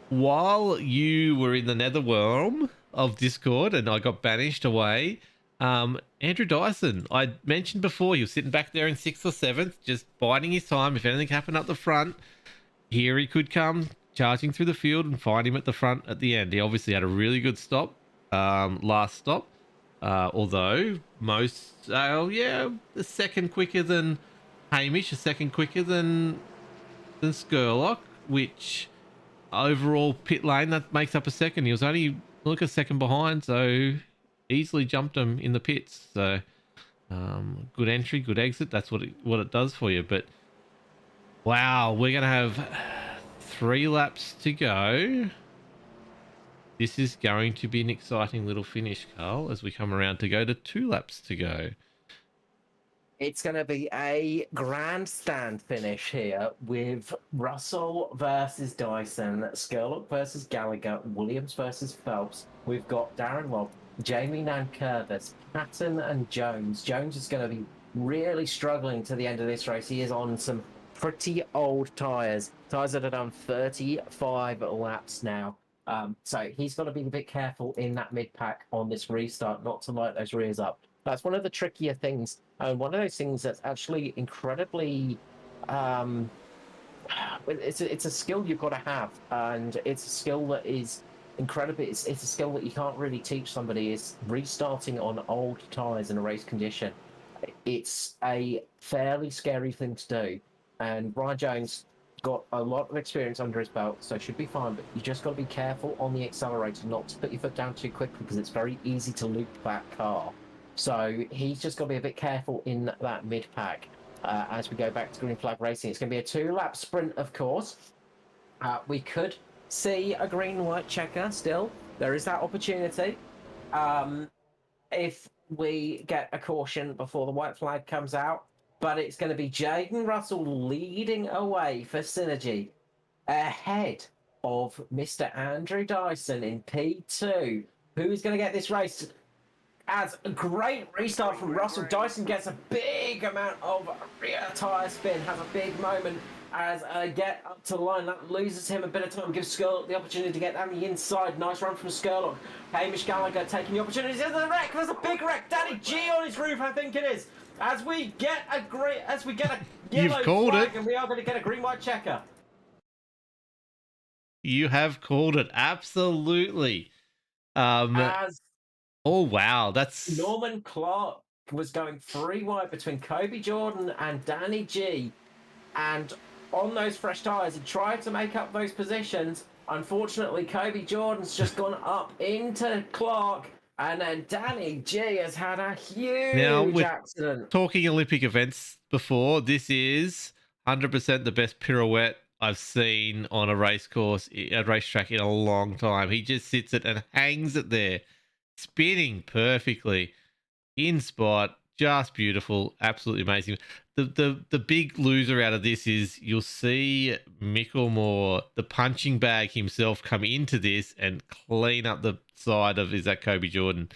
while you were in the netherrealm of Discord and I got banished away. Andrew Dyson, I mentioned before, he was sitting back there in 6th or 7th, just biding his time. If anything happened up the front, here he could come charging through the field and find him at the front at the end. He obviously had a really good stop, last stop. Although a second quicker than Hamish, a second quicker than Skurlock, which overall pit lane, that makes up a second. He was only a second behind, so easily jumped him in the pits. So good entry, good exit. That's what it does for you. But wow, we're gonna have 3 laps to go. This is going to be an exciting little finish, Carl, as we come around to go to 2 laps to go. It's going to be a grandstand finish here with Russell versus Dyson, Skurlock versus Gallagher, Williams versus Phelps. We've got Darren Lobb Jamie Nankervis, Patton and Jones. Jones is going to be really struggling to the end of this race. He is on some pretty old tyres that have done 35 laps now. So he's got to be a bit careful in that mid-pack on this restart, not to light those rears up. That's one of the trickier things, and one of those things that's actually incredibly... it's a skill you've got to have, and it's a skill that is incredibly... It's a skill that you can't really teach somebody, is restarting on old tyres in a race condition. It's a fairly scary thing to do, and Ryan Jones got a lot of experience under his belt, so should be fine, but you just got to be careful on the accelerator not to put your foot down too quickly, because it's very easy to loop that car. So he's just got to be a bit careful in that mid-pack as we go back to green flag racing. It's going to be a 2-lap sprint, of course. We could see a green-white checker still. There is that opportunity. If we get a caution before the white flag comes out, but it's going to be Jaden Russell leading away for Synergy ahead of Mr. Andrew Dyson in P2. Who is going to get this race? As a great restart from Russell, Dyson gets a big amount of rear tyre spin, has a big moment as get up to the line. That loses him a bit of time, gives Skurlock the opportunity to get down the inside. Nice run from Skurlock. Hamish Gallagher taking the opportunity. There's a wreck. There's a big wreck. Danny G on his roof, I think it is. As we get a yellow flag, and we are going to get a green-white checker. You have called it, absolutely. As oh wow, that's Norman Clark was going 3 wide between Kobe Jordan and Danny G, and on those fresh tyres, he tried to make up those positions. Unfortunately, Kobe Jordan's just gone up into Clark, and then Danny G has had a huge accident. Talking Olympic events before, this is 100% the best pirouette I've seen on a racetrack in a long time. He just sits it and hangs it there, spinning perfectly in spot. Just beautiful, absolutely amazing. The big loser out of this is you'll see Micklemore, the punching bag himself, come into this and clean up the side of Kobe Jordan.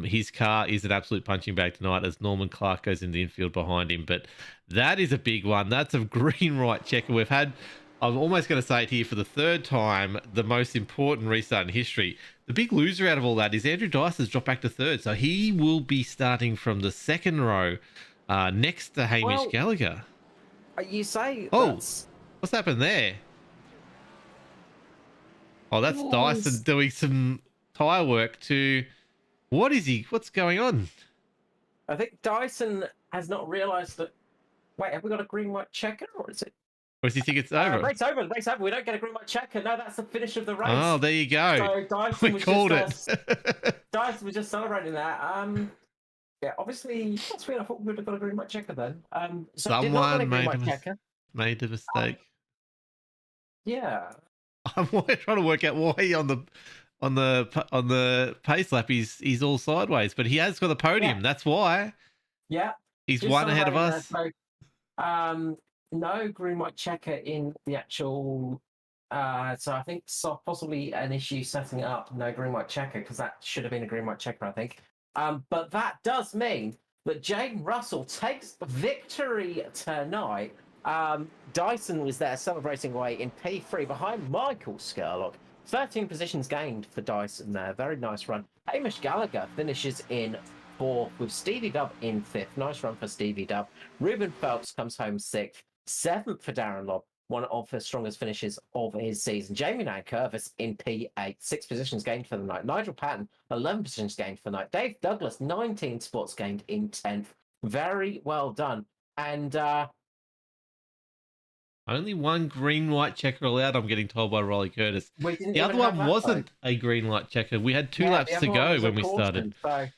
His car is an absolute punching bag tonight as Norman Clark goes in the infield behind him. But that is a big one. That's a green-right checker. We've had, I'm almost going to say it here for the 3rd time, the most important restart in history. The big loser out of all that is Andrew Dyson's dropped back to 3rd. So he will be starting from the 2nd row next to Hamish Gallagher. You say... Oh, what's happened there? Oh, that's Dyson doing some tyre work to... What's going on? I think Dyson has not realised that... Wait, have we got a green-white checker, or is it... Or does he think it's over? Race over. We don't get a green-white checker. No, that's the finish of the race. Oh, there you go. So Dyson we called it. Dyson was just celebrating that. Yeah, obviously, that's weird. I thought we would have got a green-white checker then. So someone made a mistake. Yeah. I'm trying to work out why on the pace lap he's all sideways, but he has got the podium. Yeah. That's why. Yeah. He's just 1 ahead of us. So, no green-white checker in the actual... so I think possibly an issue setting up no green-white checker, because that should have been a green-white checker, I think. But that does mean that Jaden Russell takes victory tonight. Dyson was there celebrating away in P3 behind Michael Skurlock. 13 positions gained for Dyson there. Very nice run. Hamish Gallagher finishes in 4th with Stevie Dubb in 5th. Nice run for Stevie Dubb. Ruben Phelps comes home 6th. 7th for Darren Lobb, one of the strongest finishes of his season. Jamie Nankervis in P8, 6 positions gained for the night. Nigel Patton, 11 positions gained for the night. Dave Douglas, 19 spots gained in 10th. Very well done. And only 1 green-white checker allowed, I'm getting told by Rolly Curtis. The other one wasn't a green-light checker. We had 2 laps to go when we started. So,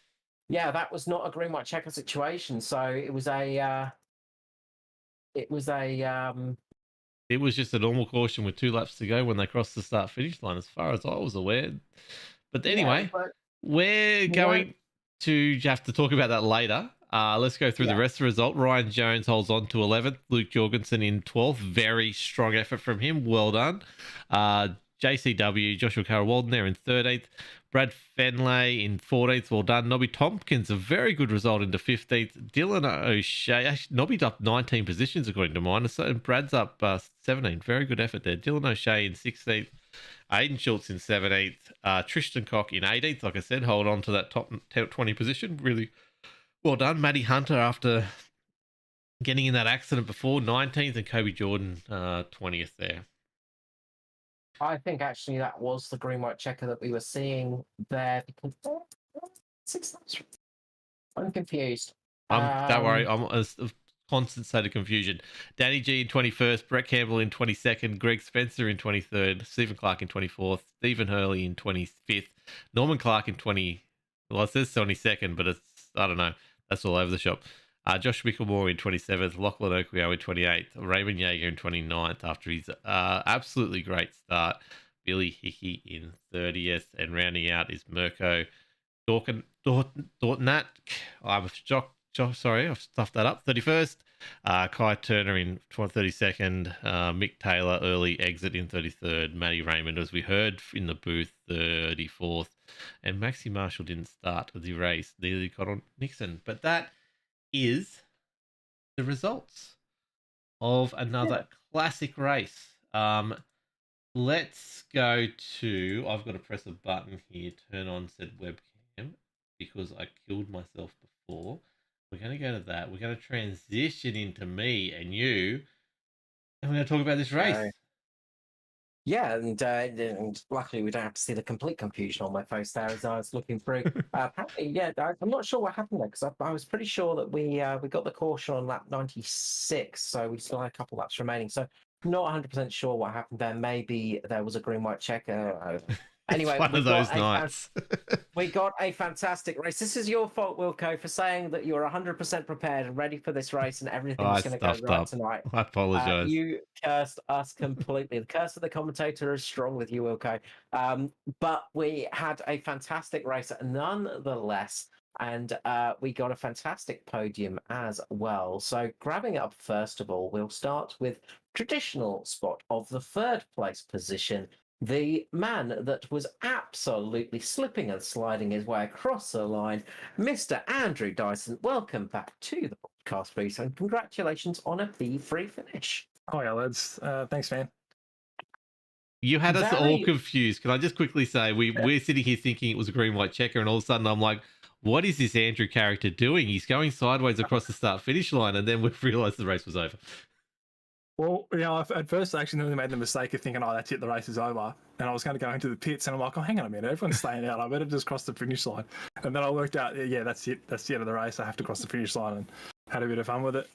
yeah, that was not a green-white checker situation. So it was a... It was just a normal caution with 2 laps to go when they crossed the start-finish line, as far as I was aware. But anyway, we're going to have to talk about that later. Let's go through the rest of the result. Ryan Jones holds on to 11th. Luke Jorgensen in 12th. Very strong effort from him. Well done. JCW, Joshua Carroll-Walden there in 13th. Brad Fenley in 14th. Well done. Nobby Tompkins, a very good result into 15th. Dylan O'Shea, actually, Nobby's up 19 positions according to mine. So Brad's up 17. Very good effort there. Dylan O'Shea in 16th. Aiden Schultz in 17th. Tristan Cock in 18th. Like I said, hold on to that top 20 position. Really well done. Matty Hunter, after getting in that accident before, 19th. And Kobe Jordan, 20th there. I think actually that was the green white checker that we were seeing there. Because I'm confused. Don't worry, I'm a constant state of confusion. Danny G in 21st, Brett Campbell in 22nd, Greg Spencer in 23rd, Stephen Clark in 24th, Stephen Hurley in 25th, Norman Clark in 20. Well, it says 22nd, but it's, I don't know. That's all over the shop. Josh Mickelmore in 27th, Lachlan Okwio in 28th, Raymond Yeager in 29th after his absolutely great start. Billy Hickey in 30th, and rounding out is Mirko Dortnat. I'm sorry, I've stuffed that up. 31st, Kai Turner in 32nd, Mick Taylor early exit in 33rd, Matty Raymond, as we heard in the booth, 34th, and Maxi Marshall didn't start the race. Nearly got on Nixon, but that is the results of another classic race. Let's go to, I've got to press a button here, turn on said webcam, because I killed myself before. We're going to go to that. We're going to transition into me and you, and we're going to talk about this race. Yeah, and luckily we don't have to see the complete confusion on my face there as I was looking through. Apparently, yeah, I'm not sure what happened there because I was pretty sure that we got the caution on lap 96, so we still had a couple laps remaining. So not 100% sure what happened there. Maybe there was a green white checker. Anyway, it's one of those nights. We got a fantastic race. This is your fault, Wilco, for saying that you're 100% prepared and ready for this race and everything's going to go right tonight. I apologise. You cursed us completely. The curse of the commentator is strong with you, Wilco. But we had a fantastic race nonetheless, and we got a fantastic podium as well. So grabbing up, first of all, we'll start with traditional spot of the third place position. The man that was absolutely slipping and sliding his way across the line, Mr. Andrew Dyson. Welcome back to the podcast, please, and congratulations on a P3 finish. Oh yeah, lads. Thanks, man. You had us all confused. Can I just quickly say, we're sitting here thinking it was a green white checker, and all of a sudden I'm like, what is this Andrew character doing? He's going sideways across the start-finish line, and then we've realised the race was over. Well, you know, at first I actually nearly made the mistake of thinking, oh, that's it, the race is over. And I was going to go into the pits, and I'm like, oh, hang on a minute, everyone's staying out. I better just cross the finish line. And then I worked out, yeah, that's it. That's the end of the race. I have to cross the finish line, and had a bit of fun with it.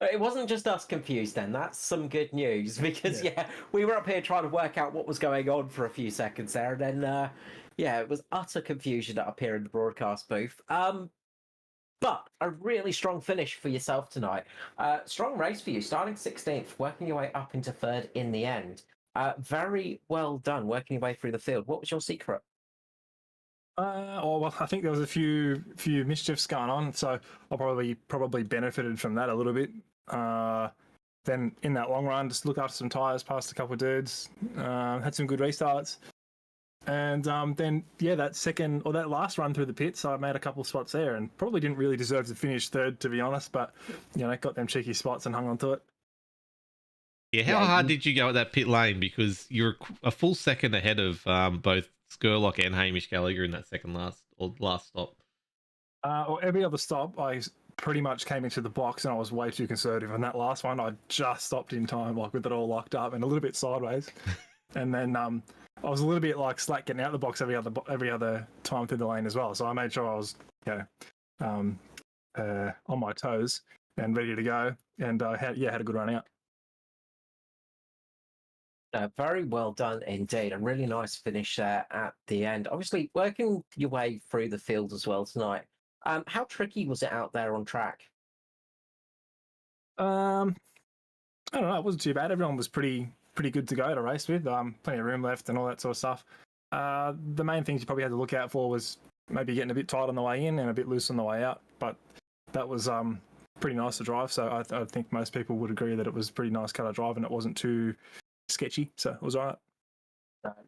It wasn't just us confused then. That's some good news because, yeah, we were up here trying to work out what was going on for a few seconds there. And then, it was utter confusion up here in the broadcast booth. But a really strong finish for yourself tonight. Strong race for you, starting 16th, working your way up into third in the end. Very well done, working your way through the field. What was your secret? Well, I think there was a few mischiefs going on, so I probably benefited from that a little bit. Then in that long run, just look after some tyres, passed a couple of dudes, had some good restarts. And then, that last run through the pits, I made a couple of spots there and probably didn't really deserve to finish third, to be honest, but, got them cheeky spots and hung on to it. Yeah, how hard did you go at that pit lane? Because you're a full second ahead of both Skurlock and Hamish Gallagher in that last stop. Every other stop, I pretty much came into the box and I was way too conservative. And that last one, I just stopped in time, like with it all locked up and a little bit sideways. And then I was a little bit like slack getting out of the box every other time through the lane as well. So I made sure I was, on my toes and ready to go. And had a good run out. Very well done indeed. A really nice finish there at the end. Obviously, working your way through the field as well tonight. How tricky was it out there on track? I don't know. It wasn't too bad. Everyone was pretty good to go to race with. Plenty of room left and all that sort of stuff. The main things you probably had to look out for was maybe getting a bit tight on the way in and a bit loose on the way out. But that was pretty nice to drive. So I think most people would agree that it was a pretty nice car to drive and it wasn't too sketchy. So it was all right.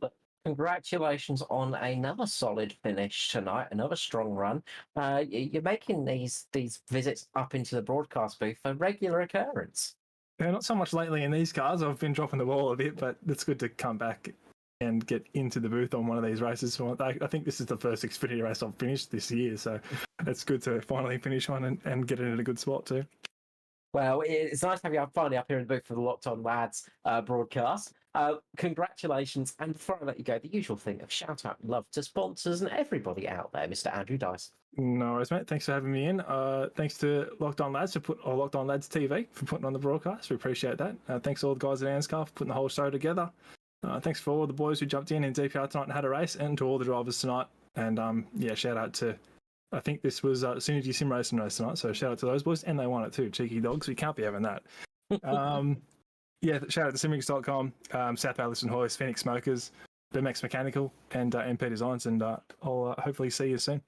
Look, congratulations on another solid finish tonight, another strong run. You're making these visits up into the broadcast booth a regular occurrence. Yeah, not so much lately in these cars. I've been dropping the ball a bit, but it's good to come back and get into the booth on one of these races. I think this is the first Xfinity race I've finished this year, so it's good to finally finish one and get it in a good spot too. Well, it's nice to have you finally up here in the booth for the Locked On Lads broadcast. Congratulations. And before I let you go, the usual thing of shout out and love to sponsors and everybody out there, Mr. Andrew Dice. No worries, mate. Thanks for having me in. Thanks to Locked On Lads or Locked On Lads TV for putting on the broadcast. We appreciate that. Thanks to all the guys at ANZCAR for putting the whole show together. Thanks for all the boys who jumped in DPR tonight and had a race, and to all the drivers tonight. And shout out to, I think this was Synergy Sim Racing race tonight, so shout out to those boys, and they won it too. Cheeky dogs, we can't be having that. Shout out to Simrigs.com, South Allison Hoist, Phoenix Smokers, BMX Mechanical, and MP Designs, and I'll hopefully see you soon.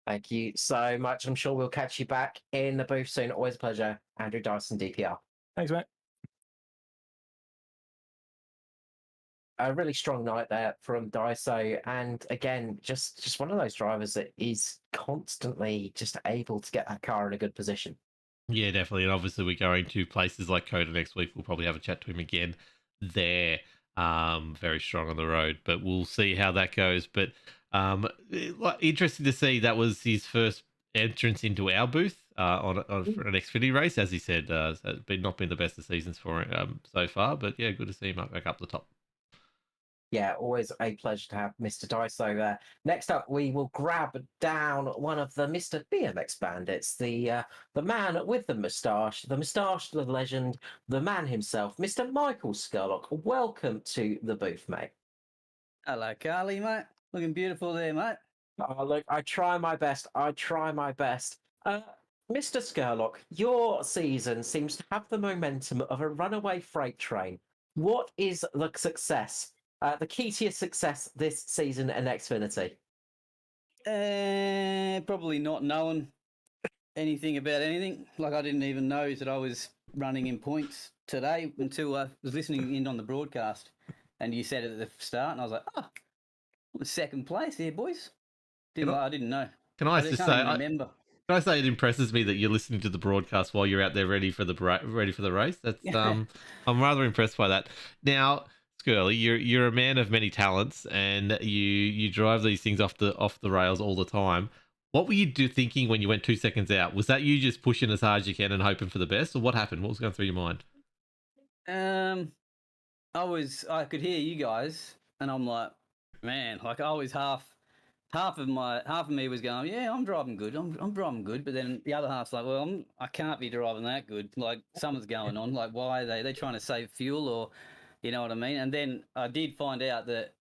Thank you so much. I'm sure we'll catch you back in the booth soon. Always a pleasure. Andrew Dyson, DPR. Thanks, mate. A really strong night there from Daiso, and again, just one of those drivers that is constantly just able to get that car in a good position. Yeah, definitely. And obviously, we're going to places like Coda next week. We'll probably have a chat to him again there. Very strong on the road, but we'll see how that goes. But interesting to see that was his first entrance into our booth on an Xfinity race. As he said, it's not been the best of seasons for him so far, but yeah, good to see him back up the top. Yeah, always a pleasure to have Mr. Daiso there. Next up, we will grab down one of the Mr. BMX bandits, the man with the moustache, the legend, the man himself, Mr. Michael Skurlock. Welcome to the booth, mate. Hello, Carly, mate. Looking beautiful there, mate. Oh, look, I try my best. Mr. Skurlock, your season seems to have the momentum of a runaway freight train. What is the success? The key to your success this season in Xfinity? Probably not knowing anything about anything. Like, I didn't even know that I was running in points today until I was listening in on the broadcast, and you said it at the start, and I was like, oh, I'm in second place here, boys. I didn't know. Can I just say, remember. Can I say it impresses me that you're listening to the broadcast while you're out there ready for the race? That's I'm rather impressed by that. Now, Skurly, you're a man of many talents, and you drive these things off the rails all the time. What were you thinking when you went 2 seconds out? Was that you just pushing as hard as you can and hoping for the best, or what happened? What was going through your mind? I could hear you guys, and I'm like, man, like I was half of me was going, yeah, I'm driving good, I'm driving good, but then the other half's like, well, I can't be driving that good. Like something's going on. Like why are they trying to save fuel, or you know what I mean? And then I did find out that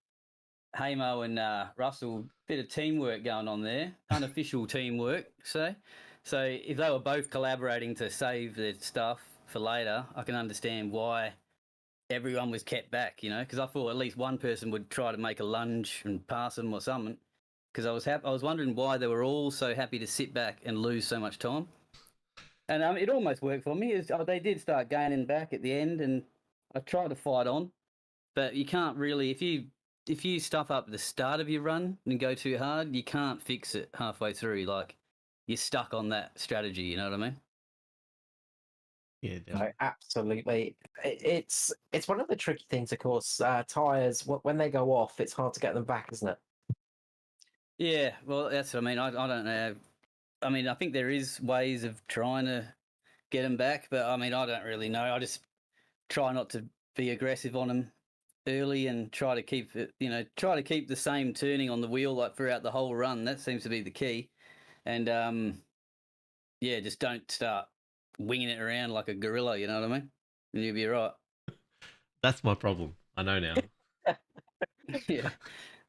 Hamo and Russell, bit of teamwork going on there, unofficial teamwork. So if they were both collaborating to save their stuff for later, I can understand why everyone was kept back, you know, because I thought at least one person would try to make a lunge and pass them or something. Because I was wondering why they were all so happy to sit back and lose so much time. And it almost worked for me. They did start gaining back at the end, and I tried to fight on, but you can't really, if you stuff up the start of your run and go too hard, you can't fix it halfway through. Like you're stuck on that strategy. You know what I mean? Yeah, no, absolutely. It's one of the tricky things, of course. Tires, when they go off, it's hard to get them back, isn't it? Yeah, well, that's what I mean. I don't know. I mean, I think there is ways of trying to get them back, but I mean, I don't really know. I just try not to be aggressive on them early and try to keep it, try to keep the same turning on the wheel like throughout the whole run. That seems to be the key. And just don't start winging it around like a gorilla. You know what I mean? And you'll be right. That's my problem. I know now. Yeah.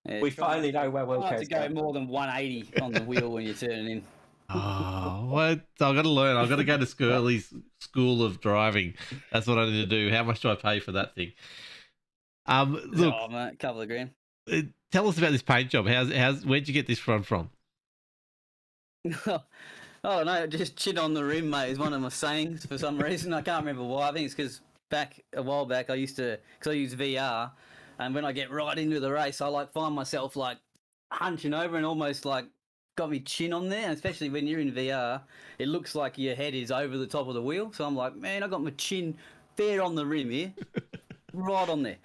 We finally know where we'll to go more than 180 on the wheel when you're turning in. Oh, what? I've got to learn. I've got to go to Skurly's school of driving. That's what I need to do. How much do I pay for that thing? Look, mate, a couple of grand. Tell us about this paint job. Where'd you get this from? Oh no, just chit on the rim, mate, is one of my sayings for some reason. I can't remember why. I think it's because a while back, I used VR. And when I get right into the race, I like find myself like hunching over and almost like got me chin on there. And especially when you're in VR, it looks like your head is over the top of the wheel. So I'm like, man, I got my chin fair on the rim here, right on there.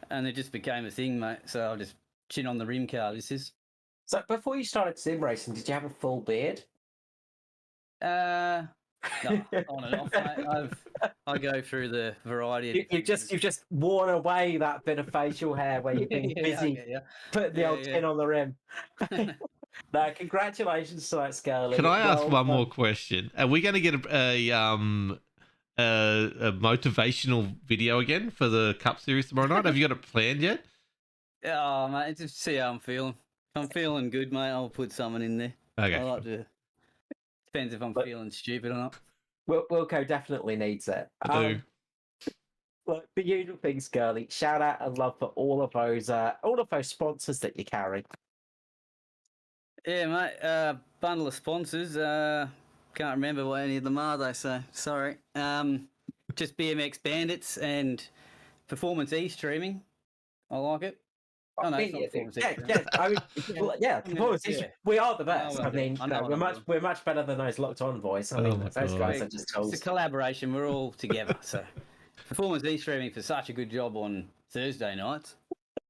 And it just became a thing, mate. So I'll just chin on the rim car. This is. So before you started sim racing, did you have a full beard? No, on and off, mate. I go through the variety of You've just worn away that bit of facial hair where you've been busy putting the old chin on the rim. No, congratulations to that, Scully. Can I ask Well one more question? Are we going to get a motivational video again for the Cup Series tomorrow night? Have you got it planned yet? Oh, mate, just see how I'm feeling. If I'm feeling good, mate, I'll put something in there. Okay. I like to. Depends if I'm feeling stupid or not. Wilco definitely needs it. I do. Look, the usual things, Girly. Shout out and love for all of those sponsors that you carry. Yeah, mate. Bundle of sponsors. Can't remember what any of them are though, so sorry. Just BMX Bandits and Performance E streaming. I like it. Oh no, it's not Performance E. Performance E. We are the best. I mean, we're much better than those locked on boys. I mean, those guys are just It's a collaboration. We're all together. So Performance E streaming for such a good job on Thursday nights,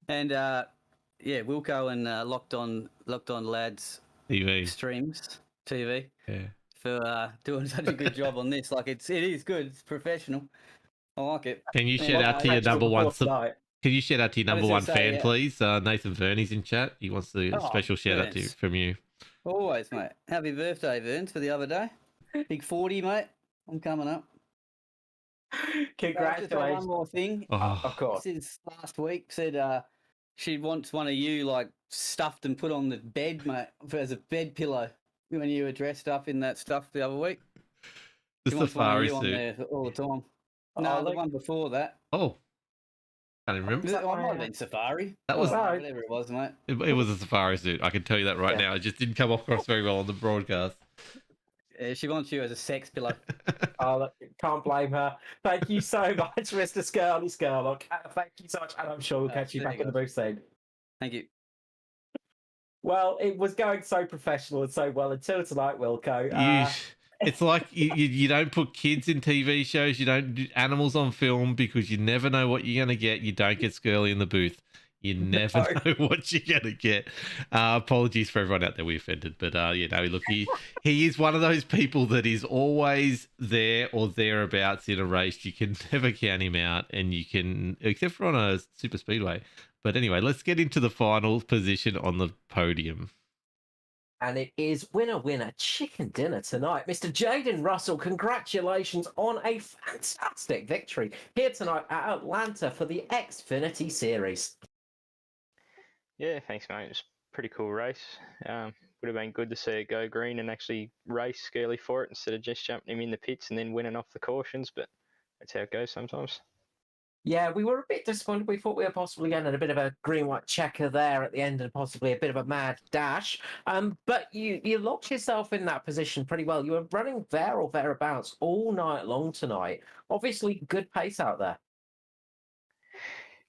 and Wilco and Locked On Lads TV streams TV. Yeah. For doing such a good job on this. Like it is good. It's professional. I like it. Can you shout out to your number one? Can you shout out to your number one fan, please? Nathan Verney's in chat. He wants a special shout out from you. Always, mate. Happy birthday, Verns, for the other day. Big 40, mate. I'm coming up. Congratulations. Just one more thing. Of course. This is last week. Said she wants one of you like stuffed and put on the bed, mate, as a bed pillow when you were dressed up in that stuff the other week. The safari suit. On there all the time. No, the one before that. Oh. Can't even remember. I might have been safari. That was whatever it was, mate. It was a safari suit. I can tell you that right now. It just didn't come across very well on the broadcast. She wants you as a sex pillow. Can't blame her. Thank you so much, Mr. Skurlock. Thank you so much, and I'm sure we'll catch you back in the booth soon. Thank you. Well, it was going so professional and so well until tonight, Wilco. It's like you don't put kids in TV shows, you don't do animals on film because you never know what you're going to get. You don't get Skirly in the booth. You never know what you're going to get. Apologies for everyone out there we offended. But, look, he is one of those people that is always there or thereabouts in a race. You can never count him out, and you can, except for on a super speedway. But anyway, let's get into the final position on the podium. And it is winner, chicken dinner tonight. Mr. Jaden Russell, congratulations on a fantastic victory here tonight at Atlanta for the Xfinity Series. Yeah, thanks, mate. It was a pretty cool race. Would have been good to see it go green and actually race Skirly for it instead of just jumping him in the pits and then winning off the cautions, but that's how it goes sometimes. Yeah, we were a bit disappointed. We thought we were possibly getting a bit of a green-white checker there at the end and possibly a bit of a mad dash. But you locked yourself in that position pretty well. You were running there or thereabouts all night long tonight. Obviously, good pace out there.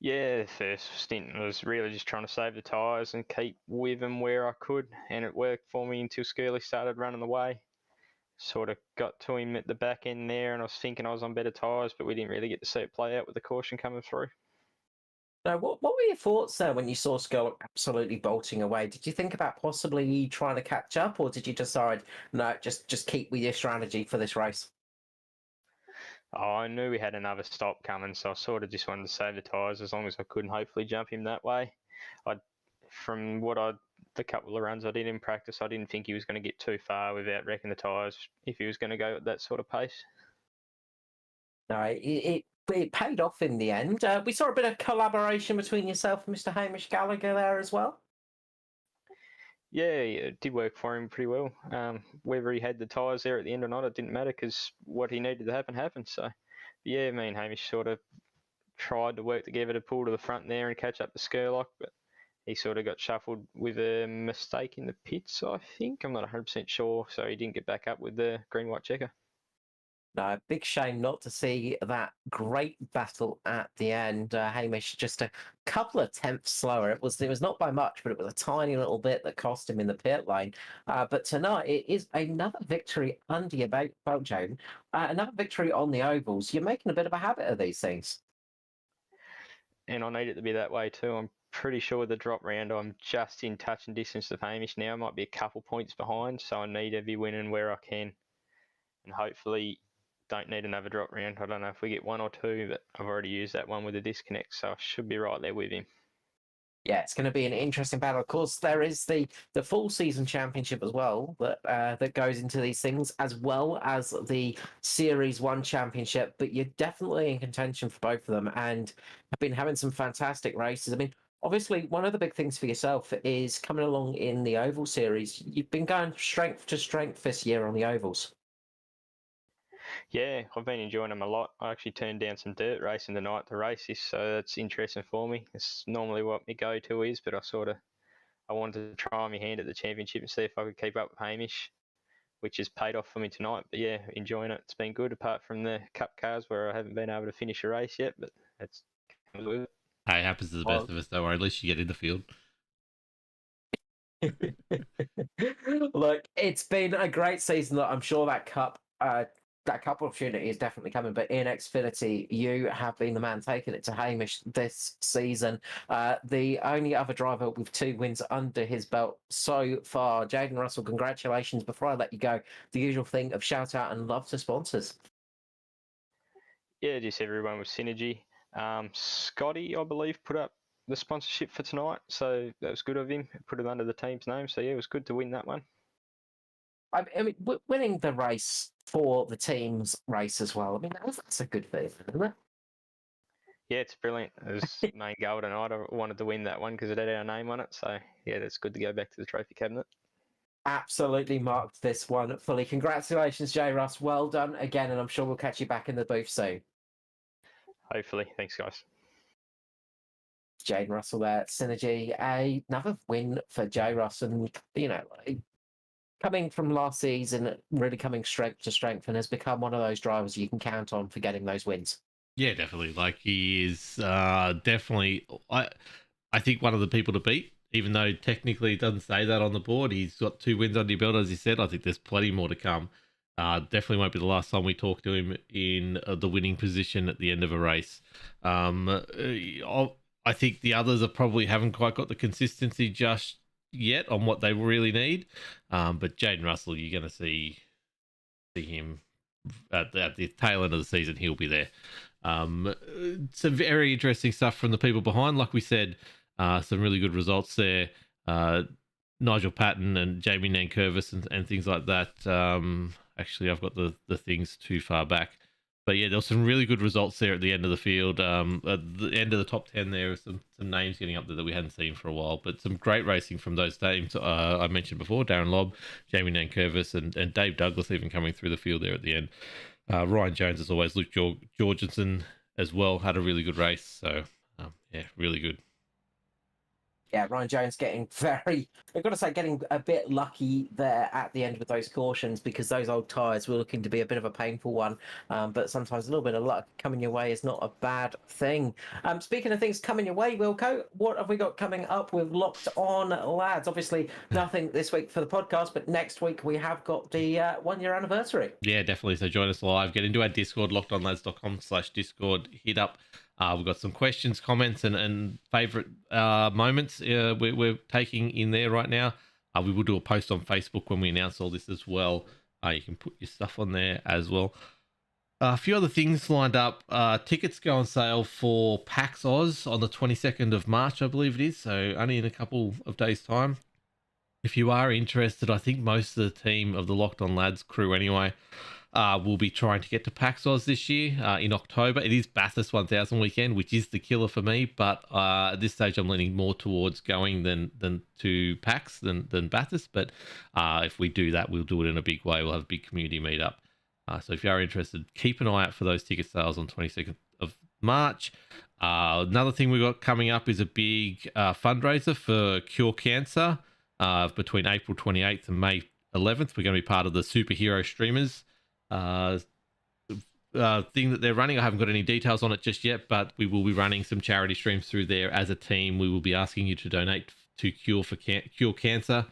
Yeah, the first stint I was really just trying to save the tyres and keep with them where I could, and it worked for me until Skirly started running away. Sort of got to him at the back end there, and I was thinking I was on better tyres, but we didn't really get to see it play out with the caution coming through. Now, what were your thoughts there when you saw Skull absolutely bolting away? Did you think about possibly trying to catch up, or did you decide, no, just keep with your strategy for this race? Oh, I knew we had another stop coming, so I sort of just wanted to save the tyres as long as I could and hopefully jump him that way. The couple of runs I did in practice, I didn't think he was going to get too far without wrecking the tyres if he was going to go at that sort of pace. No, it paid off in the end. We saw a bit of collaboration between yourself and Mr. Hamish Gallagher there as well. Yeah, it did work for him pretty well. Whether he had the tyres there at the end or not, it didn't matter because what he needed to happen happened. So, yeah, me and Hamish sort of tried to work together to pull to the front there and catch up the Skurlock, but he sort of got shuffled with a mistake in the pits, I think. I'm not 100% sure, so he didn't get back up with the green-white checker. No, big shame not to see that great battle at the end. Hamish just a couple of tenths slower. It was not by much, but it was a tiny little bit that cost him in the pit lane. But tonight it is another victory under your belt, Joan. Another victory on the ovals. You're making a bit of a habit of these things. And I need it to be that way too. I'm pretty sure with the drop round, I'm just in touch and distance of Hamish now. I might be a couple points behind, so I need to be winning where I can, and hopefully don't need another drop round. I don't know if we get one or two, but I've already used that one with a disconnect, so I should be right there with him. Yeah, it's going to be an interesting battle. Of course, there is the full season championship as well that goes into these things, as well as the Series One championship. But you're definitely in contention for both of them, and have been having some fantastic races. I mean, obviously, one of the big things for yourself is coming along in the oval series. You've been going strength to strength this year on the ovals. Yeah, I've been enjoying them a lot. I actually turned down some dirt racing tonight to race this, so that's interesting for me. It's normally what my go-to is, but I wanted to try my hand at the championship and see if I could keep up with Hamish, which has paid off for me tonight. But yeah, enjoying it. It's been good, apart from the cup cars where I haven't been able to finish a race yet, but that's good. Hey, happens to the best of us, though. Or at least you get in the field. Look, it's been a great season. Look, I'm sure that cup opportunity is definitely coming. But in Xfinity, you have been the man taking it to Hamish this season. The only other driver with 2 wins under his belt so far. Jaden Russell, congratulations. Before I let you go, the usual thing of shout out and love to sponsors. Yeah, just everyone with Synergy. Scotty, I believe, put up the sponsorship for tonight, so that was good of him. Put it under the team's name, so yeah, it was good to win that one. I mean, winning the race for the team's race as well. I mean, that's a good feeling, isn't it? Yeah, it's brilliant. It was main goal tonight. I wanted to win that one because it had our name on it, so yeah, that's good to go back to the trophy cabinet. Absolutely marked this one fully. Congratulations, J. Russ. Well done again, and I'm sure we'll catch you back in the booth soon. Hopefully. Thanks, guys. Jaden Russell there, Synergy. Another win for J. Russ, and coming from last season, really coming strength to strength, and has become one of those drivers you can count on for getting those wins. Yeah, definitely. Like, he is definitely, I think, one of the people to beat. Even though technically it doesn't say that on the board, he's got 2 wins under your belt, as he said. I think there's plenty more to come. Definitely won't be the last time we talk to him in the winning position at the end of a race. I think the others haven't quite got the consistency just yet on what they really need. But Jaden Russell, you're going to see him at the tail end of the season. He'll be there. Some very interesting stuff from the people behind. Like we said, some really good results there. Nigel Patton and Jamie Nankervis and things like that. Actually, I've got the things too far back. But yeah, there were some really good results there at the end of the field. At the end of the top 10, there were some names getting up there that we hadn't seen for a while. But some great racing from those teams I mentioned before. Darren Lobb, Jamie Nankervis, and Dave Douglas even coming through the field there at the end. Ryan Jones, as always. Luke Jorgensen as well had a really good race. So, yeah, really good. Yeah, Ryan Jones getting I've got to say, getting a bit lucky there at the end with those cautions, because those old tyres were looking to be a bit of a painful one. But sometimes a little bit of luck coming your way is not a bad thing. Speaking of things coming your way, Wilco, what have we got coming up with Locked On Lads? Obviously, nothing this week for the podcast, but next week we have got the 1-year anniversary. Yeah, definitely. So join us live. Get into our Discord, lockedonlads.com/Discord. Hit up. We've got some questions, comments, and favourite moments we're taking in there right now. We will do a post on Facebook when we announce all this as well. You can put your stuff on there as well. A few other things lined up. Tickets go on sale for PAX Oz on the 22nd of March, I believe it is. So only in a couple of days' time. If you are interested, I think most of the team of the Locked On Lads crew anyway will be trying to get to PAX Oz this year in October. It is Bathurst 1000 weekend, which is the killer for me. But at this stage, I'm leaning more towards going than to PAX than Bathurst. But if we do that, we'll do it in a big way. We'll have a big community meetup. So if you are interested, keep an eye out for those ticket sales on 22nd of March. Another thing we've got coming up is a big fundraiser for Cure Cancer between April 28th and May 11th. We're going to be part of the Superhero Streamers thing that they're running. I haven't got any details on it just yet, but we will be running some charity streams through there as a team. We will be asking you to donate to Cure Cancer,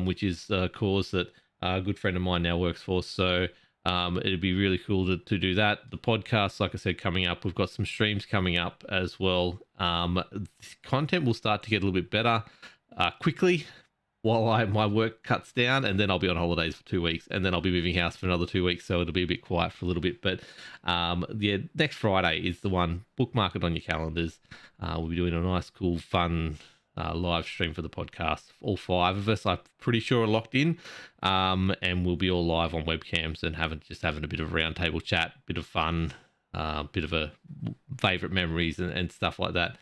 which is a cause that a good friend of mine now works for. So it'd be really cool to do that. The podcast, like I said, coming up. We've got some streams coming up as well. Content will start to get a little bit better quickly while my work cuts down, and then I'll be on holidays for 2 weeks, and then I'll be moving house for another 2 weeks, so it'll be a bit quiet for a little bit. But yeah, next Friday is the one. Bookmark it on your calendars. We'll be doing a nice, cool, fun live stream for the podcast. All 5 of us, I'm pretty sure, are locked in, and we'll be all live on webcams and having a bit of a roundtable chat, bit of fun, bit of a favourite memories and stuff like that.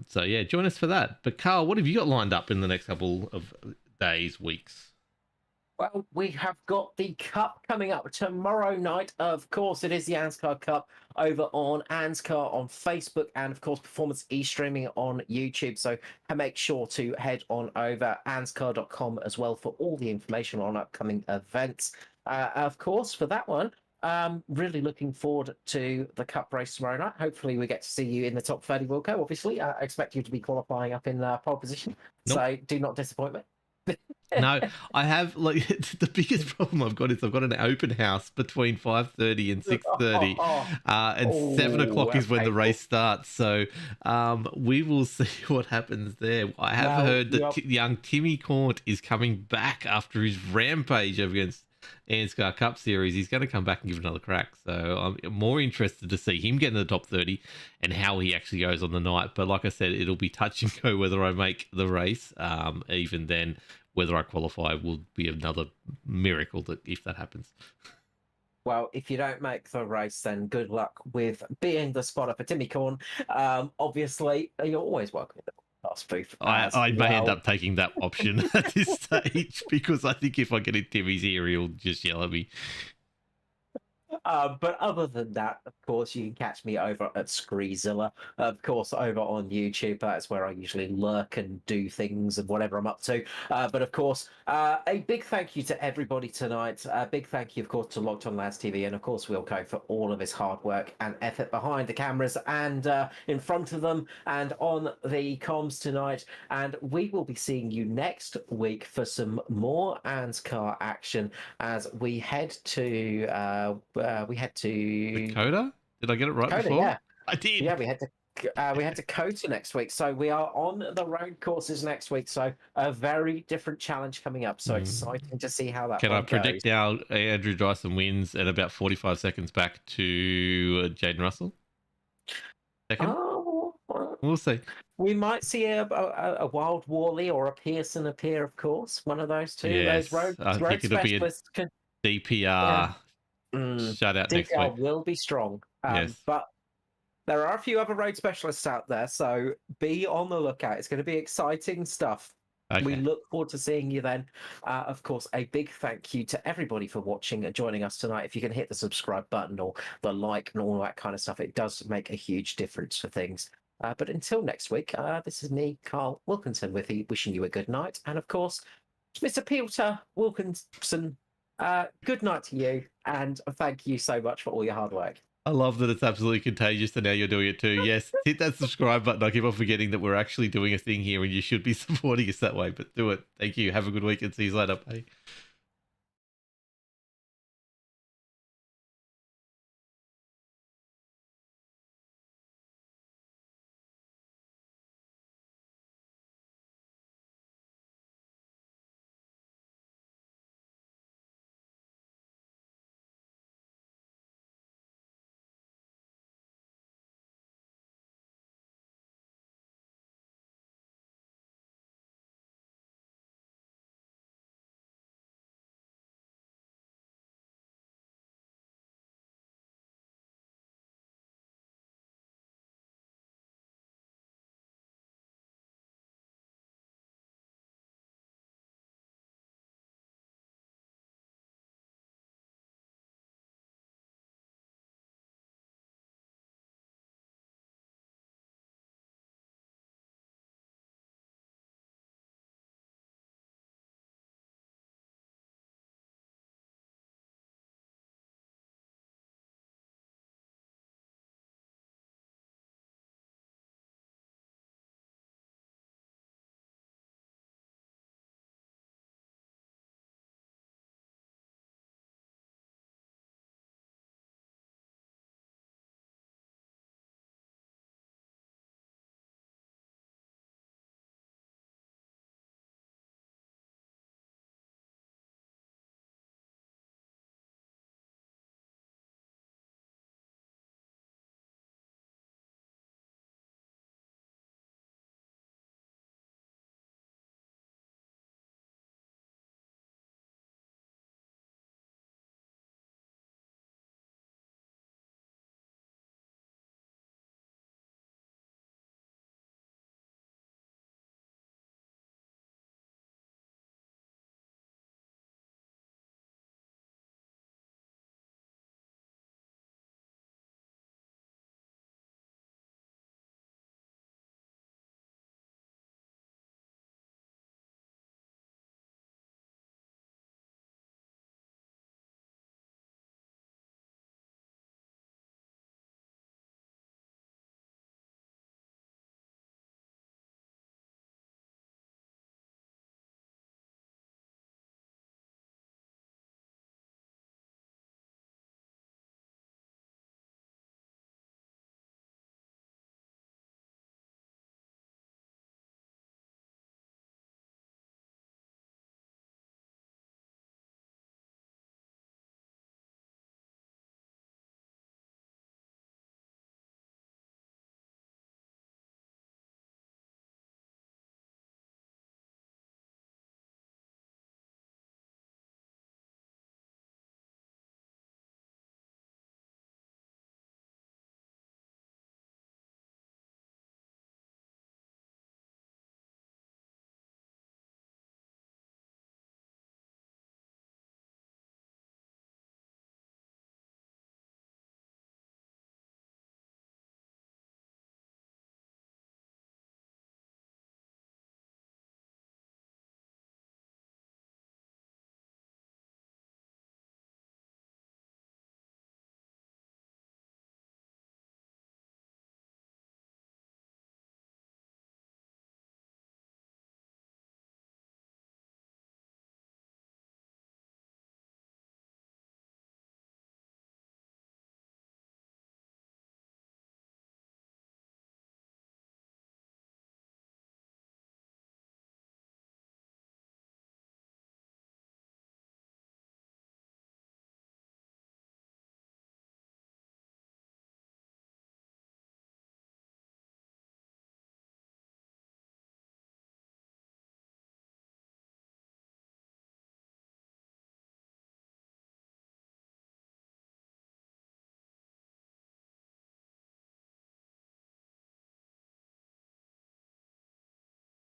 So yeah, join us for that. But Carl, what have you got lined up in the next couple of days, weeks? Well, we have got the Cup coming up tomorrow night. Of course, it is the ANZCAR Cup over on ANZCAR on Facebook, and of course, Performance e-streaming on YouTube. So make sure to head on over anzcar.com as well for all the information on upcoming events. Of course, for that one, really looking forward to the Cup race tomorrow night. Hopefully we get to see you in the top 30 Wilco. Obviously, I expect you to be qualifying up in pole position. Nope. So do not disappoint me. No, I have, like, the biggest problem I've got is I've got an open house between 5:30 and 6:30, and 7 o'clock is when the race starts. So we will see what happens there. I have heard that young Timmy Cornt is coming back after his rampage against ANZCAR Cup Series. He's going to come back and give it another crack. So I'm more interested to see him get in the top 30 and how he actually goes on the night. But like I said, it'll be touch and go whether I make the race. Even then, whether I qualify will be another miracle if that happens. Well, if you don't make the race, then good luck with being the spotter for Timmy Corn. Obviously, you're always welcome in the podcast booth. I may end up taking that option at this stage, because I think if I get in Timmy's ear, he'll just yell at me. But other than that, of course, you can catch me over at Screezilla. Of course, over on YouTube. That's where I usually lurk and do things and whatever I'm up to. But of course, a big thank you to everybody tonight. A big thank you, of course, to Locked On Lads TV, and of course, Wilco for all of his hard work and effort behind the cameras and in front of them and on the comms tonight. And we will be seeing you next week for some more ANZCAR action as we head to Dakota? Did I get it right Dakota, before? yeah. I did. Yeah, we had Dakota next week. So we are on the road courses next week. So a very different challenge coming up. So exciting to see how that Can I predict goes. now Andrew Dyson wins at about 45 seconds back to Jaden Russell? Second? Oh, We'll see. we might see a Wild Wally or a Pearson appear, of course. One of those two. Yes, Those I road think it'll be a specialists can DPR shutout next DPR week. will be strong. Yes. But there are a few other road specialists out there, so be on the lookout. It's going to be exciting stuff. Okay. We look forward to seeing you then. Of course, a big thank you to everybody for watching and joining us tonight. If you can hit the subscribe button or the like and all that kind of stuff, it does make a huge difference for things. But until next week, this is me, Carl Wilkinson, wishing you a good night. And of course, Mr. Peter Wilkinson, good night to you, and thank you so much for all your hard work. I love that it's absolutely contagious and now you're doing it too. Yes, hit that subscribe button. I keep on forgetting that we're actually doing a thing here and you should be supporting us that way, but do it. Thank you. Have a good week and see you later. Bye.